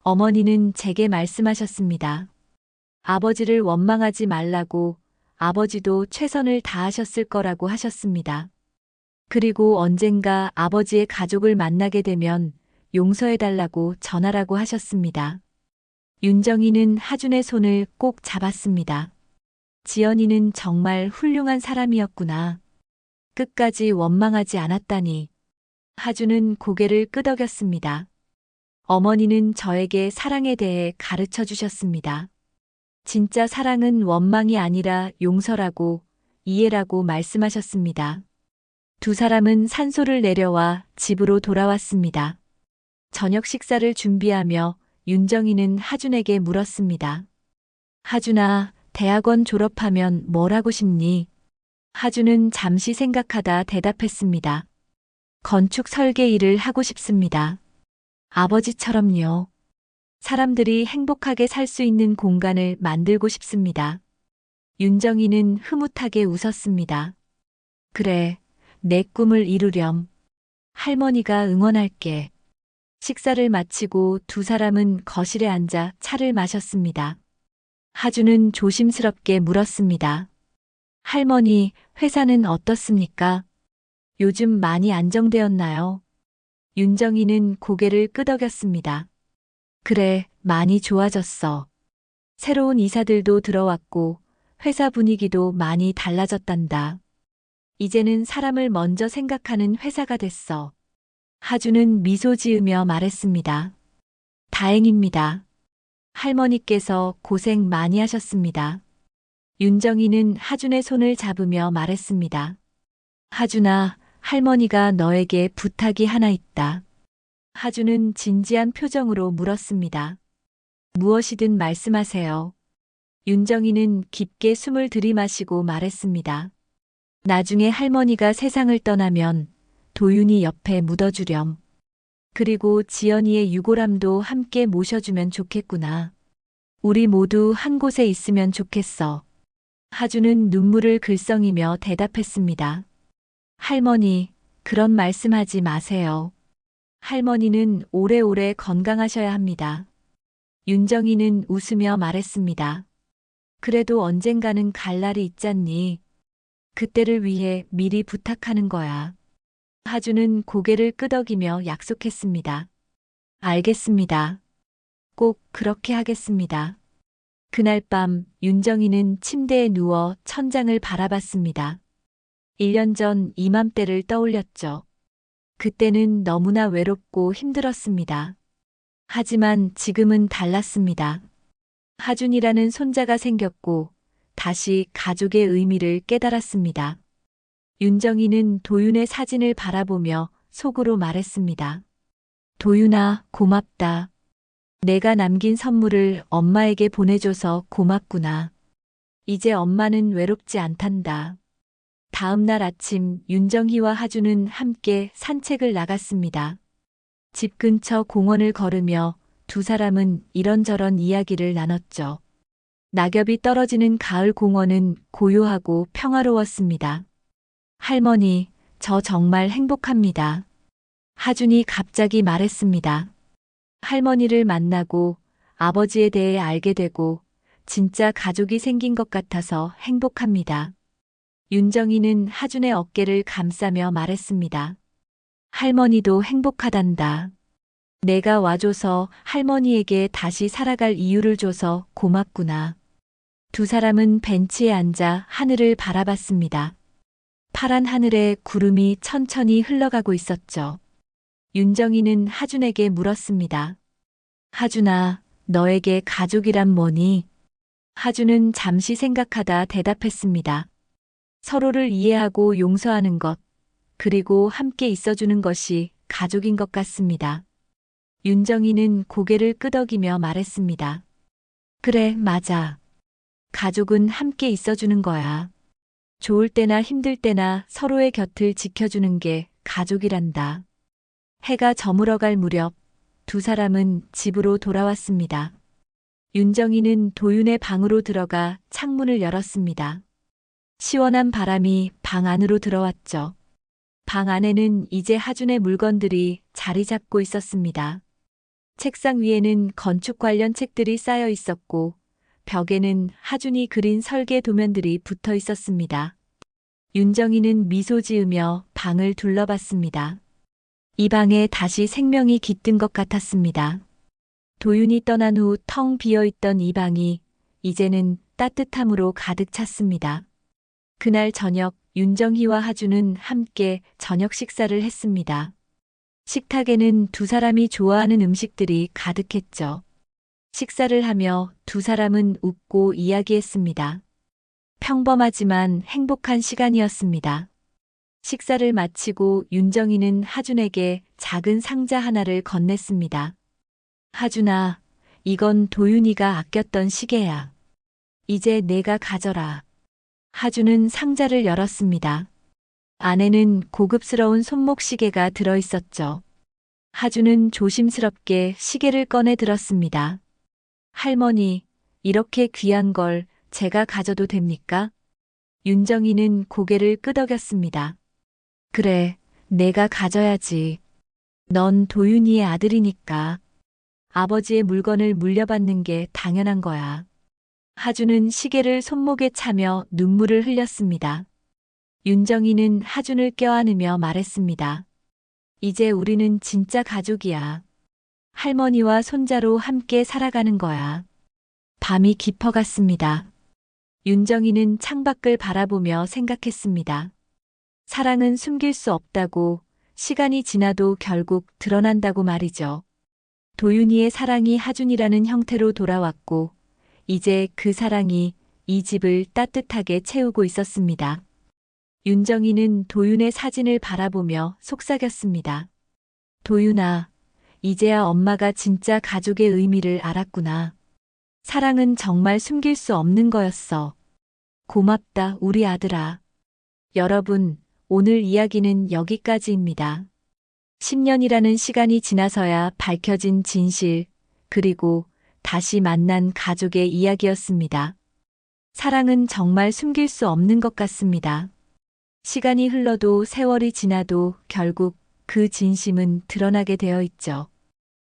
어머니는 제게 말씀하셨습니다. 아버지를 원망하지 말라고. 아버지도 최선을 다하셨을 거라고 하셨습니다. 그리고 언젠가 아버지의 가족을 만나게 되면 용서해달라고 전하라고 하셨습니다. 윤정이는 하준의 손을 꼭 잡았습니다. 지연이는 정말 훌륭한 사람이었구나. 끝까지 원망하지 않았다니. 하준은 고개를 끄덕였습니다. 어머니는 저에게 사랑에 대해 가르쳐 주셨습니다. 진짜 사랑은 원망이 아니라 용서라고, 이해라고 말씀하셨습니다. 두 사람은 산소를 내려와 집으로 돌아왔습니다. 저녁 식사를 준비하며 윤정이는 하준에게 물었습니다. 하준아, 대학원 졸업하면 뭘 하고 싶니? 하준은 잠시 생각하다 대답했습니다. 건축 설계 일을 하고 싶습니다. 아버지처럼요. 사람들이 행복하게 살 수 있는 공간을 만들고 싶습니다. 윤정이는 흐뭇하게 웃었습니다. 그래, 내 꿈을 이루렴. 할머니가 응원할게. 식사를 마치고 두 사람은 거실에 앉아 차를 마셨습니다. 하준은 조심스럽게 물었습니다. 할머니, 회사는 어떻습니까? 요즘 많이 안정되었나요? 윤정이는 고개를 끄덕였습니다. 그래, 많이 좋아졌어. 새로운 이사들도 들어왔고 회사 분위기도 많이 달라졌단다. 이제는 사람을 먼저 생각하는 회사가 됐어. 하준은 미소 지으며 말했습니다. 다행입니다. 할머니께서 고생 많이 하셨습니다. 윤정이는 하준의 손을 잡으며 말했습니다. 하준아, 할머니가 너에게 부탁이 하나 있다. 하준은 진지한 표정으로 물었습니다. 무엇이든 말씀하세요. 윤정이는 깊게 숨을 들이마시고 말했습니다. 나중에 할머니가 세상을 떠나면 도윤이 옆에 묻어주렴. 그리고 지연이의 유골함도 함께 모셔주면 좋겠구나. 우리 모두 한 곳에 있으면 좋겠어. 하주는 눈물을 글썽이며 대답했습니다. 할머니, 그런 말씀하지 마세요. 할머니는 오래오래 건강하셔야 합니다. 윤정이는 웃으며 말했습니다. 그래도 언젠가는 갈 날이 있잖니. 그때를 위해 미리 부탁하는 거야. 하주는 고개를 끄덕이며 약속했습니다. 알겠습니다. 꼭 그렇게 하겠습니다. 그날 밤 윤정이는 침대에 누워 천장을 바라봤습니다. 1년 전 이맘때를 떠올렸죠. 그때는 너무나 외롭고 힘들었습니다. 하지만 지금은 달랐습니다. 하준이라는 손자가 생겼고 다시 가족의 의미를 깨달았습니다. 윤정이는 도윤의 사진을 바라보며 속으로 말했습니다. 도윤아, 고맙다. 내가 남긴 선물을 엄마에게 보내줘서 고맙구나. 이제 엄마는 외롭지 않단다. 다음 날 아침 윤정희와 하주는 함께 산책을 나갔습니다. 집 근처 공원을 걸으며 두 사람은 이런저런 이야기를 나눴죠. 낙엽이 떨어지는 가을 공원은 고요하고 평화로웠습니다. 할머니, 저 정말 행복합니다. 하준이 갑자기 말했습니다. 할머니를 만나고 아버지에 대해 알게 되고 진짜 가족이 생긴 것 같아서 행복합니다. 윤정이는 하준의 어깨를 감싸며 말했습니다. 할머니도 행복하단다. 내가 와줘서 할머니에게 다시 살아갈 이유를 줘서 고맙구나. 두 사람은 벤치에 앉아 하늘을 바라봤습니다. 파란 하늘에 구름이 천천히 흘러가고 있었죠. 윤정이는 하준에게 물었습니다. 하준아, 너에게 가족이란 뭐니? 하준은 잠시 생각하다 대답했습니다. 서로를 이해하고 용서하는 것, 그리고 함께 있어주는 것이 가족인 것 같습니다. 윤정이는 고개를 끄덕이며 말했습니다. 그래, 맞아. 가족은 함께 있어주는 거야. 좋을 때나 힘들 때나 서로의 곁을 지켜주는 게 가족이란다. 해가 저물어갈 무렵 두 사람은 집으로 돌아왔습니다. 윤정이는 도윤의 방으로 들어가 창문을 열었습니다. 시원한 바람이 방 안으로 들어왔죠. 방 안에는 이제 하준의 물건들이 자리 잡고 있었습니다. 책상 위에는 건축 관련 책들이 쌓여 있었고 벽에는 하준이 그린 설계 도면들이 붙어 있었습니다. 윤정이는 미소 지으며 방을 둘러봤습니다. 이 방에 다시 생명이 깃든 것 같았습니다. 도윤이 떠난 후 텅 비어있던 이 방이 이제는 따뜻함으로 가득 찼습니다. 그날 저녁 윤정희와 하준은 함께 저녁 식사를 했습니다. 식탁에는 두 사람이 좋아하는 음식들이 가득했죠. 식사를 하며 두 사람은 웃고 이야기했습니다. 평범하지만 행복한 시간이었습니다. 식사를 마치고 윤정이는 하준에게 작은 상자 하나를 건넸습니다. 하준아, 이건 도윤이가 아꼈던 시계야. 이제 내가 가져라. 하준은 상자를 열었습니다. 안에는 고급스러운 손목시계가 들어있었죠. 하준은 조심스럽게 시계를 꺼내 들었습니다. 할머니, 이렇게 귀한 걸 제가 가져도 됩니까? 윤정이는 고개를 끄덕였습니다. 그래, 내가 가져야지. 넌 도윤이의 아들이니까. 아버지의 물건을 물려받는 게 당연한 거야. 하준은 시계를 손목에 차며 눈물을 흘렸습니다. 윤정이는 하준을 껴안으며 말했습니다. 이제 우리는 진짜 가족이야. 할머니와 손자로 함께 살아가는 거야. 밤이 깊어갔습니다. 윤정이는 창밖을 바라보며 생각했습니다. 사랑은 숨길 수 없다고, 시간이 지나도 결국 드러난다고 말이죠. 도윤이의 사랑이 하준이라는 형태로 돌아왔고, 이제 그 사랑이 이 집을 따뜻하게 채우고 있었습니다. 윤정이는 도윤의 사진을 바라보며 속삭였습니다. 도윤아, 이제야 엄마가 진짜 가족의 의미를 알았구나. 사랑은 정말 숨길 수 없는 거였어. 고맙다, 우리 아들아. 여러분, 오늘 이야기는 여기까지입니다. 10년이라는 시간이 지나서야 밝혀진 진실, 그리고 다시 만난 가족의 이야기였습니다. 사랑은 정말 숨길 수 없는 것 같습니다. 시간이 흘러도 세월이 지나도 결국 그 진심은 드러나게 되어 있죠.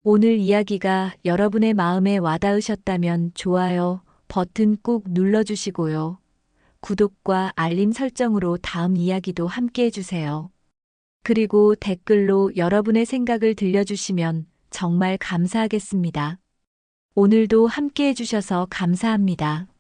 오늘 이야기가 여러분의 마음에 와닿으셨다면 좋아요 버튼 꾹 눌러주시고요. 구독과 알림 설정으로 다음 이야기도 함께 해주세요. 그리고 댓글로 여러분의 생각을 들려주시면 정말 감사하겠습니다. 오늘도 함께 해주셔서 감사합니다.